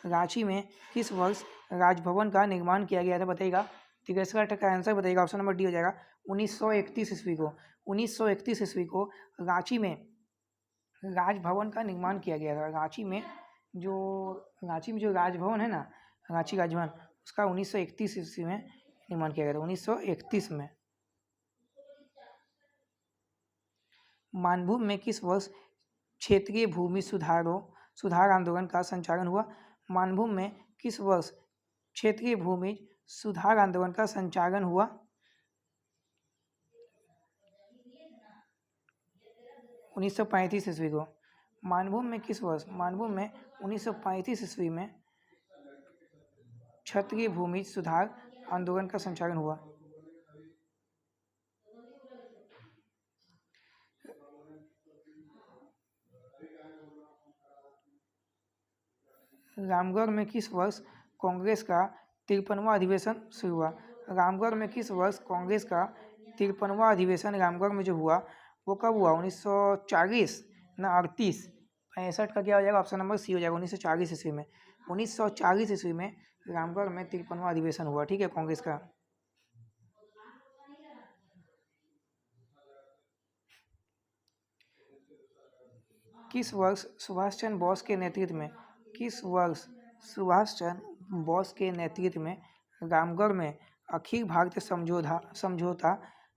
रांची में किस वर्ष राजभवन का निर्माण किया गया था बताइएगा। 63 का आंसर बताइएगा ऑप्शन नंबर डी हो जाएगा 1931 ईस्वी को। 1931 ईस्वी को रांची में राजभवन का निर्माण किया गया था। रांची में जो राजभवन है ना, रांची राजभवन, उसका 1931 ईस्वी में निर्माण किया गया था, 1931 में। मानभूम में किस वर्ष क्षेत्रीय भूमि सुधार आंदोलन का संचालन हुआ? मानभूम में किस वर्ष क्षेत्रीय भूमि सुधार आंदोलन का संचालन हुआ? 1935 ईस्वी को। मानभूम में किस वर्ष? मानभूम में 1935 ईस्वी में क्षत्रिय भूमि सुधार आंदोलन का संचालन हुआ? रामगढ़ में किस वर्ष कांग्रेस का 53वां अधिवेशन शुरू हुआ? रामगढ़ में किस वर्ष कांग्रेस का 53वां अधिवेशन रामगढ़ में जो हुआ वो कब हुआ? 1940 ना 38? 65 का क्या हो जाएगा? ऑप्शन नंबर सी हो जाएगा, 1940 ईस्वी में। 1940 ईस्वी में रामगढ़ में 53वां अधिवेशन हुआ, ठीक है, कांग्रेस का। किस वर्ष सुभाष चंद्र बोस के नेतृत्व में रामगढ़ में अखिल भारतीय समझौता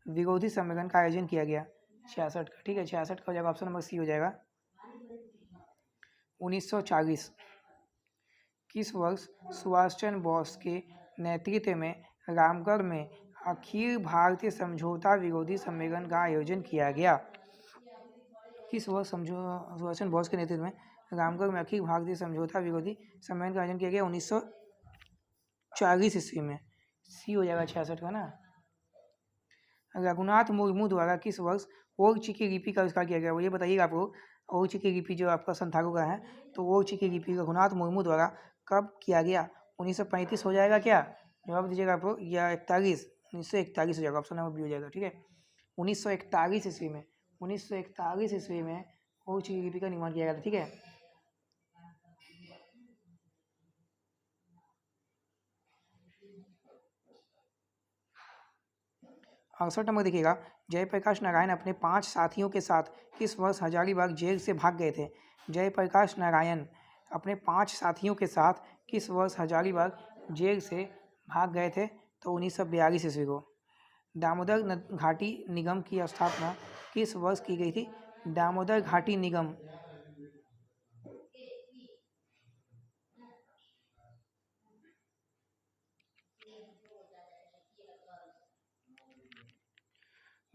विरोधी सम्मेलन का आयोजन किया गया? 66 का, ठीक है, 66 का हो जाएगा, ऑप्शन नंबर सी हो जाएगा, 1940। किस वर्ष सुभाष चंद्र बोस के नेतृत्व में रामगढ़ में अखिल भारतीय समझौता विरोधी सम्मेलन का आयोजन किया गया? किस वर्ष सुभाष चंद्र बोस के नेतृत्व में रामगढ़ में अखिल भारतीय समझौता विरोधी सम्मेलन का आयोजन किया गया? 1940 ईस्वी में। सी हो जाएगा 66 का ना। रघुनाथ मुर्मू द्वारा किस वर्ष ओरछी की लिपि का आविष्कार किया गया? वो ये बताइएगा आपको। ओरछी की लिपि जो आपका संथालों का है, तो ओरछी की लिपि रघुनाथ मुर्मू द्वारा कब किया गया? 1935 हो जाएगा क्या? जवाब दीजिएगा आपको, या 41? 1941 हो जाएगा, ऑप्शन नंबर बी हो जाएगा, ठीक है, 1941 ईस्वी में। 1941 ईस्वी में ओरछी की लिपि का निर्माण किया गया था, ठीक है। अड़सठ नंबर देखिएगा, जयप्रकाश नारायण अपने 5 साथियों के साथ किस वर्ष हजारीबाग जेल से भाग गए थे? जयप्रकाश नारायण अपने 5 साथियों के साथ किस वर्ष हजारीबाग जेल से भाग गए थे? तो 1942 ईस्वी को। दामोदर घाटी निगम की स्थापना किस वर्ष की गई थी? दामोदर घाटी निगम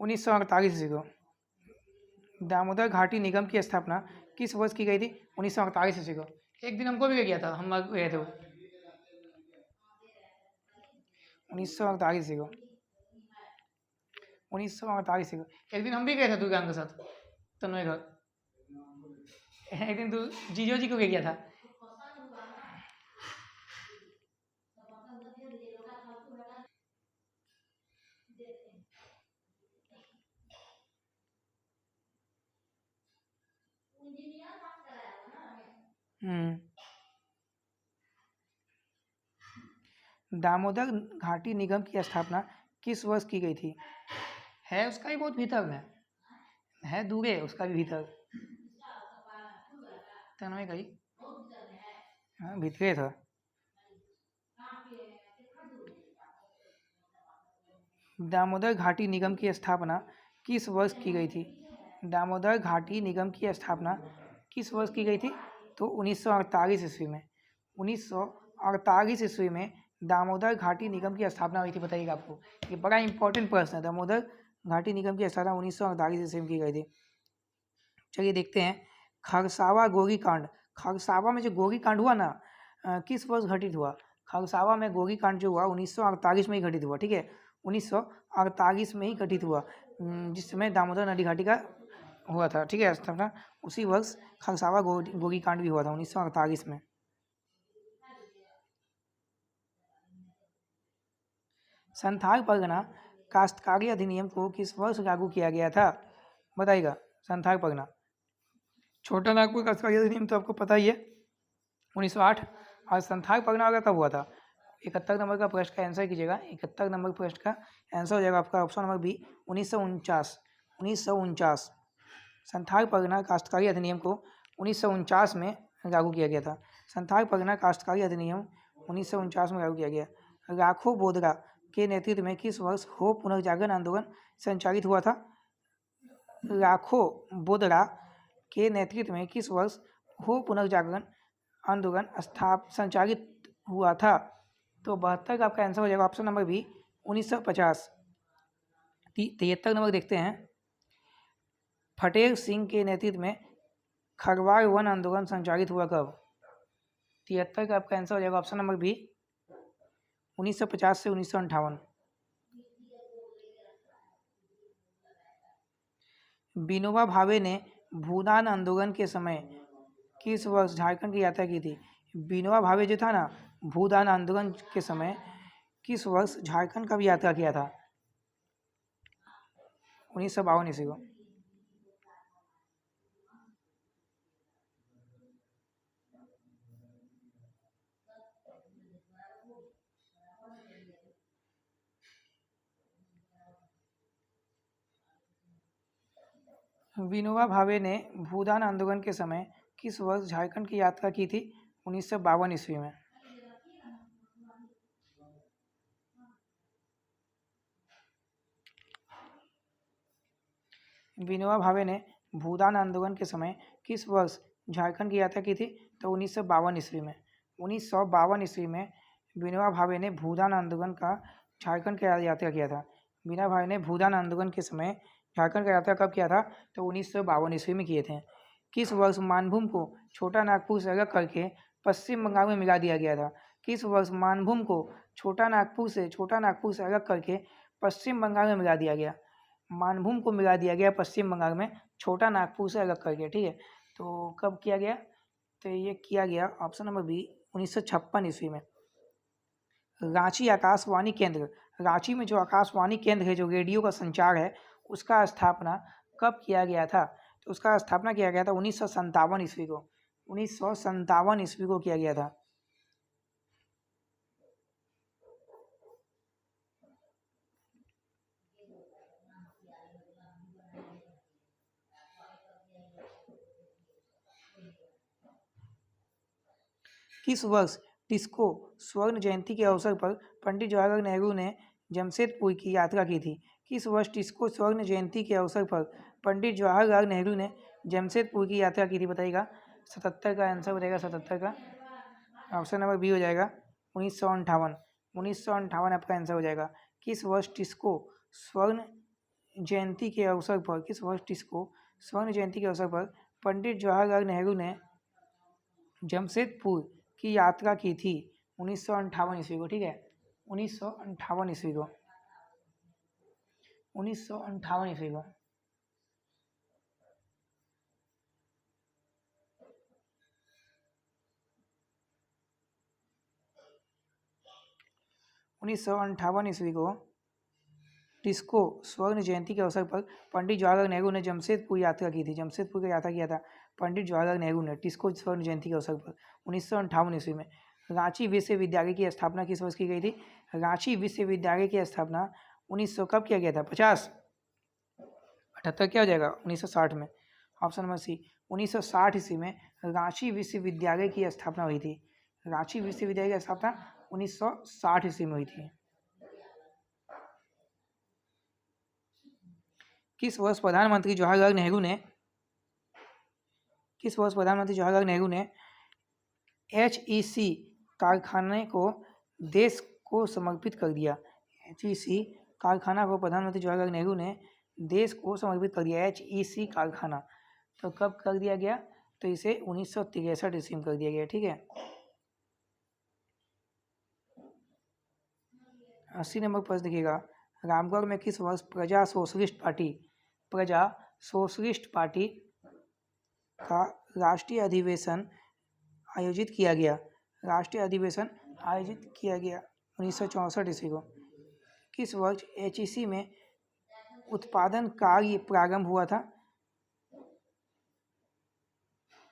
1948 ईस्वी को। दामोदर घाटी निगम की स्थापना किस वर्ष की गई थी? 1948 ईस्वी को। एक दिन हमको भी गया था, हम गए थे वो 1948 ईस्वी को। 1948 ईस्वी को एक दिन हम भी गए थे दुर्गान के साथ तन्मय घर। एक दिन तू जीजो जी को भी गया था। दामोदर घाटी निगम की स्थापना किस वर्ष की गई थी? है उसका भी बहुत भीतर में है, दूर है उसका भी भीतर, तन्मय का ही, हाँ भीतर था। दामोदर घाटी निगम की स्थापना किस वर्ष की गई थी? दामोदर घाटी निगम की स्थापना किस वर्ष की गई थी? तो 1948 ईस्वी में। 1948 ईस्वी में दामोदर घाटी निगम की स्थापना हुई थी, बताइएगा आपको। ये बड़ा इंपॉर्टेंट प्रश्न है। दामोदर घाटी निगम की स्थापना 1948 ईस्वी में की गई थी। चलिए देखते हैं, खरसावा गोरी कांड। खरसावा में जो गोरी कांड हुआ ना, किस वर्ष घटित हुआ? खरसावा में गोरी कांड जो हुआ 1948 में ही घटित हुआ, ठीक है, 1948 में ही घटित हुआ, जिस समय दामोदर नदी घाटी का हुआ था, ठीक है, स्थापना उसी वर्ष खरसावा गोरी कांड भी हुआ था 1948 में। संथाल परगना काश्तकारी अधिनियम को किस वर्ष लागू किया गया था? बताइएगा। संथाल परगना छोटा नागपुर काश्तकारी अधिनियम तो आपको पता ही है, 1908। और संथाल परगना का कब हुआ था? 71 नंबर का प्रश्न का आंसर कीजिएगा। 71 नंबर प्रश्न का आंसर हो जाएगा आपका option number B, 1949। 1949 Santhal Pargana काश्तकारी अधिनियम को 1949 में लागू किया गया था। संथाल परगना काश्तकारी अधिनियम 1949 में लागू किया गया। राखो बोदरा के नेतृत्व में किस वर्ष हो पुनर्जागरण आंदोलन संचालित हुआ था? राखो बोदरा के नेतृत्व में किस वर्ष हो पुनर्जागरण आंदोलन संचालित हुआ था? तो 72 का आपका आंसर हो जाएगा ऑप्शन नंबर बी, 1950। 73 नंबर देखते हैं, फटेल सिंह के नेतृत्व में खरवार वन आंदोलन संचालित हुआ कब? 73 का आपका आंसर हो जाएगा ऑप्शन नंबर बी, 1950 से 1958। विनोबा भावे ने भूदान आंदोलन के समय किस वर्ष झारखंड की यात्रा की थी? विनोबा भावे जो था ना, भूदान आंदोलन के समय किस वर्ष झारखंड का भी यात्रा किया था? 1952 ईस्वी को। विनोबा भावे ने भूदान आंदोलन के समय किस वर्ष झारखंड की यात्रा की थी? 1952 ईस्वी में। विनोबा भावे ने भूदान आंदोलन के समय किस वर्ष झारखंड की यात्रा की थी? तो 1952 ईस्वी में। 1952 ईस्वी में विनोबा भावे ने भूदान आंदोलन का झारखंड का यात्रा किया था। विनोबा भावे ने भूदान आंदोलन के समय झारखंड का यात्रा कब किया था? तो 1952 ईस्वी में किए थे। किस वर्ष मानभूम को छोटा नागपुर से अलग करके पश्चिम बंगाल में मिला दिया गया था? किस वर्ष मानभूम को छोटा नागपुर से अलग करके पश्चिम बंगाल में मिला दिया गया? मानभूम को मिला दिया गया पश्चिम बंगाल में छोटा नागपुर से अलग करके। ठीक है, तो कब किया गया? तो ये किया गया ऑप्शन नंबर बी 1956 ईस्वी में। रांची आकाशवाणी केंद्र, रांची में जो आकाशवाणी केंद्र है, जो रेडियो का संचार है, उसका स्थापना कब किया गया था? तो उसका स्थापना किया गया था 1957 ईस्वी को। 1957 ईस्वी को किया गया था। किस वर्ष टिस्को स्वर्ण जयंती के अवसर पर पंडित जवाहरलाल नेहरू ने जमशेदपुर की यात्रा की थी? किस वर्ष टिस्को स्वर्ण जयंती के अवसर पर पंडित जवाहरलाल नेहरू ने जमशेदपुर की यात्रा की थी? बताइएगा। 77 का आंसर बताएगा। 77 का ऑप्शन नंबर बी हो जाएगा 1958। 1958 आपका आंसर हो जाएगा। किस वर्ष टिस्को स्वर्ण जयंती के अवसर पर पंडित जवाहरलाल नेहरू ने जमशेदपुर की यात्रा की थी? 1958 ईस्वी को। ठीक है, 1958 ईस्वी को। 1958 ईस्वी को। ईस्वी को टिस्को स्वर्ण जयंती के अवसर पर पंडित जवाहरलाल नेहरू ने जमशेदपुर यात्रा की थी। जमशेदपुर की यात्रा किया था पंडित जवाहरलाल नेहरू ने टिस्को स्वर्ण जयंती के अवसर पर 1958 ईस्वी में। रांची विश्वविद्यालय की स्थापना किस वर्ष की गई थी? रांची विश्वविद्यालय की स्थापना 1900 कब किया गया था? 50 78 क्या हो जाएगा? 1960 में। ऑप्शन नंबर सी 1960 ईस्वी में रांची विश्वविद्यालय की स्थापना हुई थी। रांची विश्वविद्यालय की स्थापना 1960 ईस्वी में हुई थी। किस वर्ष प्रधानमंत्री जवाहरलाल नेहरू ने HEC कारखाने को देश को समर्पित कर दिया? HEC कारखाना को प्रधानमंत्री जवाहरलाल नेहरू ने देश को समर्पित कर दिया। HEC कारखाना तो कब कर दिया गया? तो इसे 1963 ईस्वी में कर दिया गया। ठीक है, 80 नंबर प्रश्न देखिएगा। रामगढ़ में किस वर्ष प्रजा सोशलिस्ट पार्टी का राष्ट्रीय अधिवेशन आयोजित किया गया? 1964 ईस्वी को। किस वर्ष HEC में उत्पादन कार्य प्रारंभ हुआ था?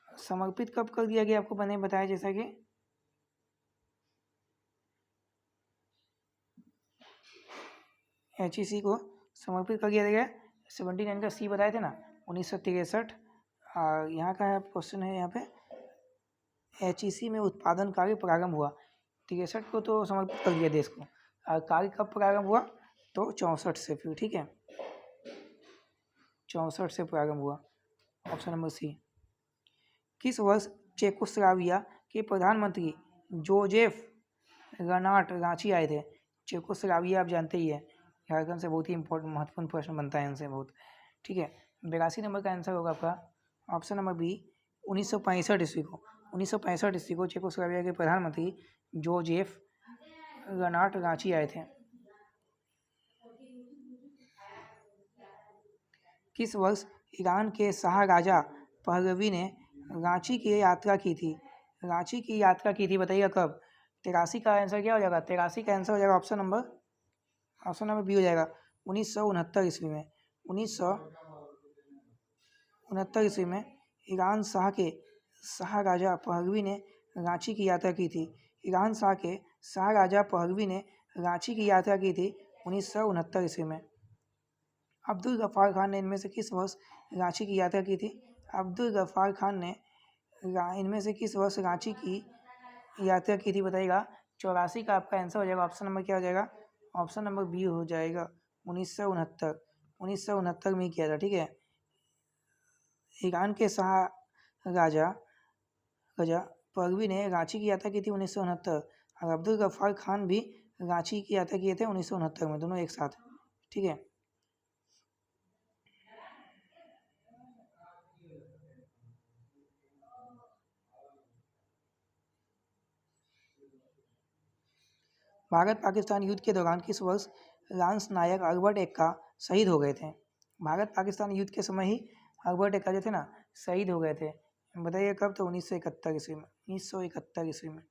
समर्पित कब कर दिया गया? आपको मैंने बताया जैसा कि HEC को समर्पित कर दिया गया 79 का सी बताए थे ना, 1963। यहाँ का क्वेश्चन है, यहाँ पे HEC में उत्पादन कार्य प्रारंभ हुआ 63 को, तो समर्पित कर दिया देश को। कार्य कब प्रारंभ हुआ? तो 64 से। फिर ठीक है, 64 से प्रारंभ हुआ। Option number C. किस वर्ष चेकोस्लोवाकिया के प्रधानमंत्री जोजेफ रनाट रांची आए थे? चेकोस्लोवाकिया आप जानते ही है, झारखंड से बहुत ही महत्वपूर्ण प्रश्न बनता है इनसे बहुत। ठीक है, 82 नंबर का आंसर होगा आपका ऑप्शन नंबर बी 1965 ईस्वी को। 1965 ईस्वी को चेकोस्लोवाकिया के प्रधानमंत्री जोजेफ गनाट रांची आए थे? किस वर्ष ईरान के शाह राजा पहलवी ने रांची की यात्रा की थी? रांची की यात्रा की थी, बताइएगा कब? 83 का आंसर क्या हो जाएगा? 83 का आंसर हो जाएगा ऑप्शन नंबर बी हो जाएगा 1969 ईस्वी में। 1969 ईस्वी में ईरान शाह राजा पहलवी ने रांची की यात्रा की थी। ईरान शाह राजा पहलवी ने रांची की यात्रा की थी 1969 ईस्वी में। अब्दुल गफ्फार खान ने इनमें से किस वर्ष रांची की यात्रा की थी? अब्दुल गफ्फार खान ने इनमें से किस वर्ष रांची की यात्रा की थी, बताइएगा? 84 का आपका आंसर हो जाएगा। ऑप्शन नंबर क्या हो जाएगा? ऑप्शन नंबर बी हो जाएगा 1969। 1969 में किया था, ठीक है। ईरान के शाह राजा राजा पहलवी ने रांची की यात्रा की थी 1969 और अब्दुल गफ्फार खान भी रांची की यात्रा किए थे 1969 में, दोनों एक साथ, ठीक है। भारत पाकिस्तान युद्ध के दौरान किस वर्ष लांस नायक अकबर एक्का शहीद हो गए थे? भारत पाकिस्तान युद्ध के समय ही अकबर एक्का जो थे ना, शहीद हो गए थे, बताइए कब? तो 1971 ईस्वी में। 1971 ईस्वी में।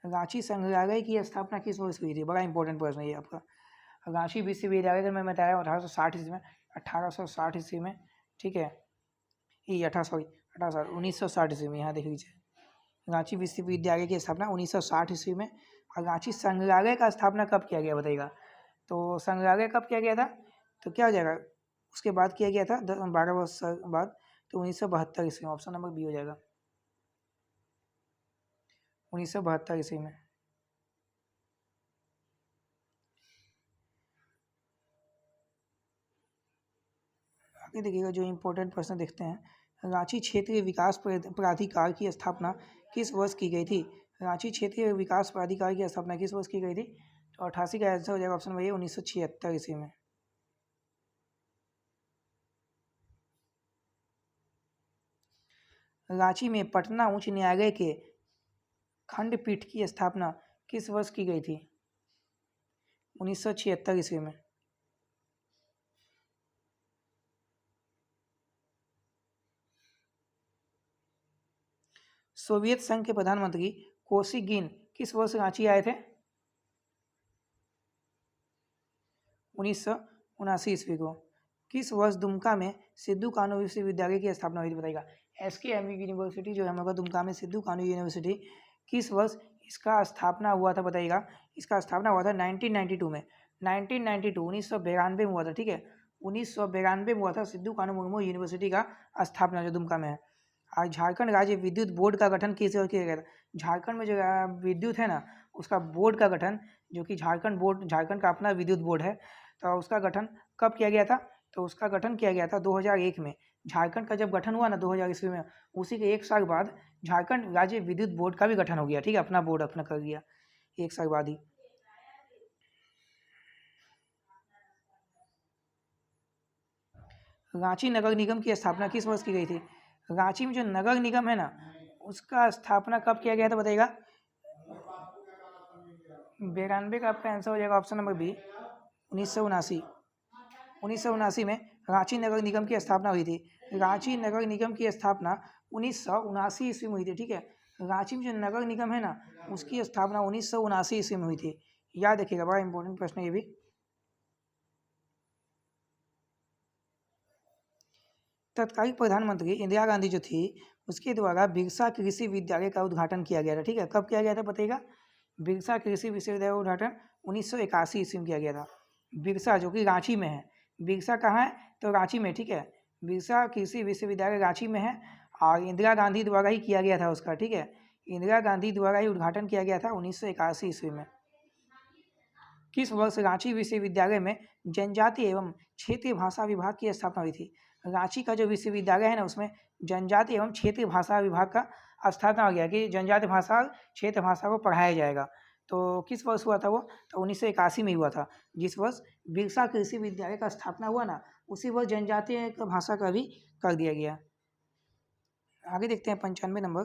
रांची संग्रहालय की स्थापना किस वर्ष हुई थी? बड़ा इंपॉर्टेंट प्रश्न है ये आपका। रांची विश्वविद्यालय मैं बताया 1860 ईस्वी में। 1860 ईस्वी में, ठीक है। ये 1960 ईस्वी में, यहाँ देख लीजिए। रांची विश्वविद्यालय की स्थापना 1960 ईस्वी में। और रांची संग्रहालय का स्थापना कब किया गया, बताइएगा? तो संग्रहालय कब किया गया था? तो क्या हो जाएगा? उसके बाद किया गया था 12 वर्ष बाद, तो 1972 ईस्वी में। ऑप्शन नंबर बी हो जाएगा 1972 ईस्वी में। आगे देखिएगा, जो इम्पोर्टेंट प्रश्न देखते हैं। रांची क्षेत्रीय विकास प्राधिकार की स्थापना किस वर्ष की गई थी? रांची क्षेत्रीय विकास प्राधिकार की स्थापना किस वर्ष की गई थी? तो 88 का आंसर हो जाएगा ऑप्शन वही 1976 ईस्वी में। रांची में पटना उच्च न्यायालय के खंडपीठ की स्थापना किस वर्ष की गई थी? 1976 ईस्वी में। सोवियत संघ के प्रधानमंत्री कोसिगिन किस वर्ष रांची आए थे? 1979 ईस्वी को। किस वर्ष दुमका में सिद्धू कानू विश्वविद्यालय की स्थापना हुई थी, बताइएगा? SKM यूनिवर्सिटी जो है हमारा दुमका में, सिद्धू कानू यूनिवर्सिटी, किस वर्ष इसका स्थापना हुआ था, बताइएगा? इसका स्थापना हुआ था 1992 में। 1992 में हुआ था, ठीक है। 1992 में हुआ था सिद्धू कानू मुर्मू यूनिवर्सिटी का स्थापना, जो दुमका में है। और झारखंड राज्य विद्युत बोर्ड का गठन किस वर्ष किया गया था? झारखंड में जो विद्युत है ना, उसका बोर्ड का गठन, जो कि झारखंड का अपना विद्युत बोर्ड है, तो उसका गठन कब किया गया था? तो उसका गठन किया गया था 2001 में। झारखंड का जब गठन हुआ ना 2000 ईस्वी में, उसी के एक साल बाद झारखंड राज्य विद्युत बोर्ड का भी गठन हो गया, ठीक है। अपना बोर्ड अपना कर लिया एक साल बाद ही। रांची नगर निगम की स्थापना किस वर्ष की गई थी? रांची में जो नगर निगम है ना, उसका स्थापना कब किया गया था, बताइएगा? 92 का आपका आंसर हो जाएगा ऑप्शन नंबर बी 1979। 1979 में रांची नगर निगम की स्थापना हुई थी। रांची नगर निगम की स्थापना 1979 ईस्वी में हुई थी, ठीक है। रांची में जो नगर निगम है ना, उसकी स्थापना 1979 ईस्वी में हुई थी। याद रखिएगा, बड़ा इंपॉर्टेंट प्रश्न है ये भी। तत्कालीन प्रधानमंत्री इंदिरा गांधी जो थी, उसके द्वारा बिरसा कृषि विद्यालय का उद्घाटन किया गया था, ठीक है। कब किया गया था, बताइएगा? बिरसा कृषि विश्वविद्यालय का उद्घाटन 1981 ईस्वी में किया गया था। बिरसा जो कि रांची में है। बिरसा कहाँ है? तो रांची में, ठीक है। बिरसा कृषि विश्वविद्यालय रांची में है और इंदिरा गांधी द्वारा ही किया गया था उसका, ठीक है। इंदिरा गांधी द्वारा ही उद्घाटन किया गया था 1981 ईस्वी में। किस वर्ष रांची विश्वविद्यालय में जनजाति एवं क्षेत्रीय भाषा विभाग की स्थापना हुई थी? रांची का जो विश्वविद्यालय है ना, उसमें जनजाति एवं क्षेत्रीय भाषा विभाग का स्थापना हो गया कि जनजाति भाषा और क्षेत्रीय भाषा को पढ़ाया जाएगा। तो किस वर्ष हुआ था वो? तो 1981 में हुआ था। जिस वर्ष बिरसा कृषि विद्यालय का स्थापना हुआ ना, उसी वर्ष जनजातीय भाषा का भी कर दिया गया। आगे देखते हैं 95 नंबर।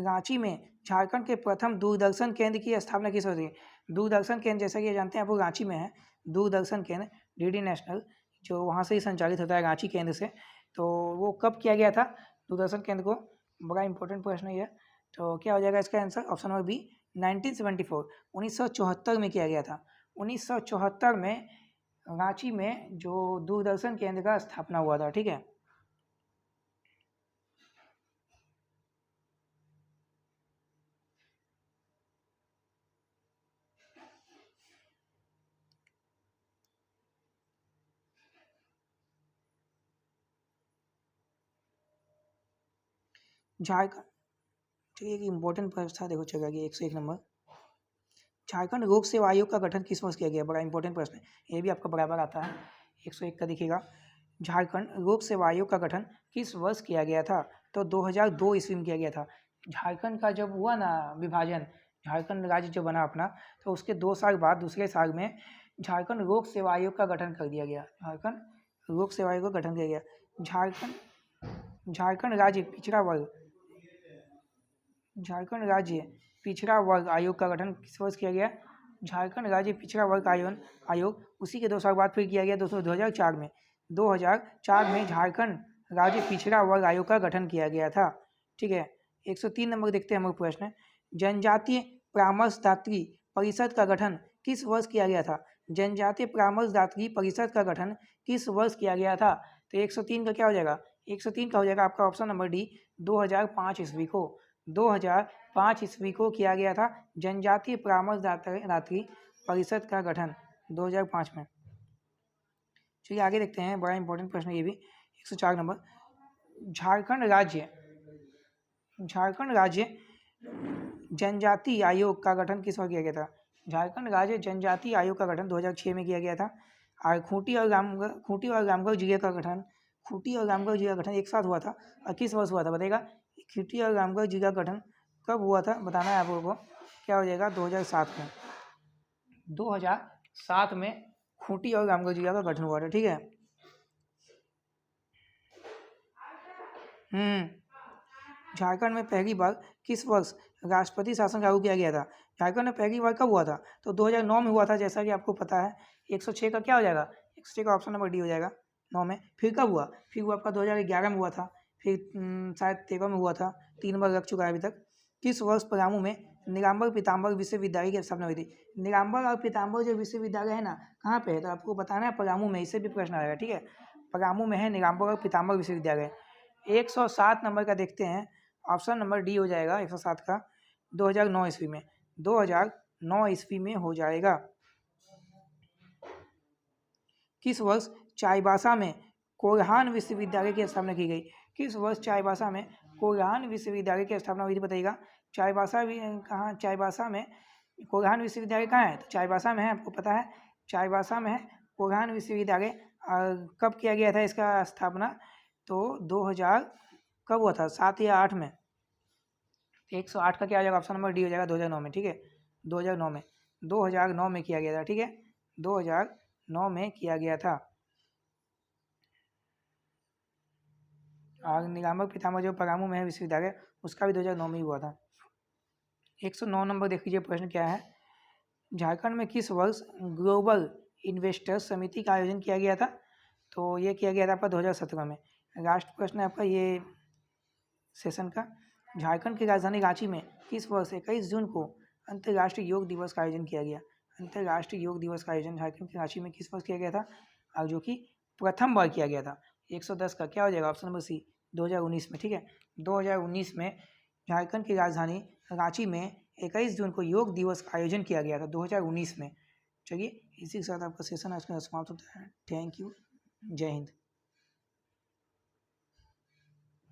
रांची में झारखंड के प्रथम दूरदर्शन केंद्र की स्थापना किस वर्ष हुई? दूरदर्शन केंद्र जैसा कि जानते हैं आप लोग रांची में है, दूरदर्शन केंद्र डीडी नेशनल जो वहाँ से ही संचालित होता है रांची केंद्र से। तो वो कब किया गया था दूरदर्शन केंद्र को? बड़ा इंपॉर्टेंट प्रश्न है ये। तो क्या हो जाएगा इसका आंसर? ऑप्शन नंबर बी 1974 1974 में किया गया था। 1974 में रांची में जो दूरदर्शन केंद्र का स्थापना हुआ था। ठीक है, झारखंड, ठीक है, इंपॉर्टेंट प्रश्न था, देखो चलेगा कि 101 नंबर। झारखंड लोक सेवा आयोग का गठन किस वर्ष किया गया? बड़ा इंपॉर्टेंट प्रश्न है, ये भी आपका बराबर आता है। 101 का दिखेगा। झारखंड लोक सेवा आयोग का गठन किस वर्ष किया गया था? तो 2002 ईस्वी में किया गया था। झारखंड का जब हुआ ना विभाजन, झारखंड राज्य जो बना अपना, तो उसके 2 साल बाद दूसरे साल में झारखंड लोक सेवा आयोग का गठन कर दिया गया। झारखंड लोक सेवा आयोग का गठन किया गया। झारखंड राज्य पिछड़ा वर्ग, झारखंड राज्य पिछड़ा वर्ग आयोग का गठन किस वर्ष किया गया? झारखंड राज्य पिछड़ा वर्ग आयोग उसी के 2 साल बाद फिर किया गया 2004 में। 2004 में झारखंड राज्य पिछड़ा वर्ग आयोग का गठन किया गया था। ठीक है, 103 नंबर देखते हैं हम लोग प्रश्न। जनजातीय परामर्शदात्री परिषद का गठन किस वर्ष किया गया था? जनजातीय परामर्शदात्री परिषद का गठन किस वर्ष किया गया था? तो 103 का क्या हो जाएगा? 103 का हो जाएगा आपका ऑप्शन नंबर डी 2005 ईस्वी को। 2005 ईस्वी को किया गया था जनजातीय परामर्शदात्री परिषद का गठन 2005 में। चलिए आगे देखते हैं, बड़ा इंपॉर्टेंट प्रश्न ये भी। 104 नंबर, झारखंड राज्य जनजाति आयोग का गठन किस वर्ष किया गया था? झारखंड राज्य जनजाति आयोग का गठन 2006 में किया गया था। और खूंटी और रामगढ़ जिले का गठन, खूंटी और रामगढ़ जिले का गठन एक साथ हुआ था। और किस वर्ष हुआ था बताइएगा? खूंटी और रामगढ़ जिले का गठन कब हुआ था बताना है आप लोगों को। क्या हो जाएगा? 2007 में। 2007 में खूंटी और रामगढ़ जिला का गठन हुआ था। ठीक है, झारखंड में पहली बार किस वर्ष राष्ट्रपति शासन लागू किया गया था? झारखंड में पहली बार कब हुआ था? तो 2009 में हुआ था, जैसा कि आपको पता है। 106 का क्या हो जाएगा? 106 का ऑप्शन नंबर डी हो जाएगा, 9 में। फिर कब हुआ? फिर वो आपका 2011 में हुआ था, फिर शायद 13 में हुआ था, 3 बार लग चुका है अभी तक। किस वर्ष पलामू में नीलाम्बर पीताम्बर विश्वविद्यालय की स्थापना हुई थी? नीलाम्बर और पीताम्बर जो विश्वविद्यालय है ना, कहाँ पे है? तो आपको बताना है पलामू में, इससे भी प्रश्न आएगा। ठीक है, पलामू में है नीलाम्बर और पीताम्बर विश्वविद्यालय। 107 नंबर का देखते हैं, ऑप्शन नंबर डी हो जाएगा 107 का, 2009 ईस्वी में। 2009 ईस्वी में हो जाएगा। किस वर्ष चाईबासा में कोल्हान विश्वविद्यालय की स्थापना की गई? किस वर्ष चाईबासा में कोल्हान विश्वविद्यालय की स्थापना हुई थी बताइएगा? चाईबासा भी कहाँ? चाईबासा में कोल्हान विश्वविद्यालय कहाँ है? तो चाईबासा में है, आपको पता है चाईबासा में है कोल्हान विश्वविद्यालय। कब किया गया था इसका स्थापना? तो 2000 कब हुआ था? 7 या 8 में। 108 का क्या हो जाएगा? ऑप्शन नंबर डी हो जाएगा, 2009 में। ठीक है, 2009 में किया गया था। ठीक है, 2009 में किया गया था। और नीलाम्बर पीताम्बर जो पलामू में है विश्वविद्यालय, उसका भी 2009 में ही हुआ था। 109 नंबर देख लीजिए, प्रश्न क्या है? झारखंड में किस वर्ष ग्लोबल इन्वेस्टर्स समिति का आयोजन किया गया था? तो ये किया गया था आपका 2017 में। लास्ट प्रश्न है आपका ये सेशन का। झारखंड की राजधानी रांची में किस वर्ष 21 जून को अंतर्राष्ट्रीय योग दिवस का आयोजन किया गया? अंतर्राष्ट्रीय योग दिवस का आयोजन झारखंड की रांची में किस वर्ष किया गया था? और जो कि प्रथम बार किया गया था। 110 का क्या हो जाएगा? ऑप्शन नंबर सी, 2019 में। ठीक है, 2019 में झारखंड की राजधानी रांची में 21 जून को योग दिवस का आयोजन किया गया था 2019 में। चलिए इसी के साथ आपका सेशन आज का समाप्त होता है। थैंक यू, जय हिंद।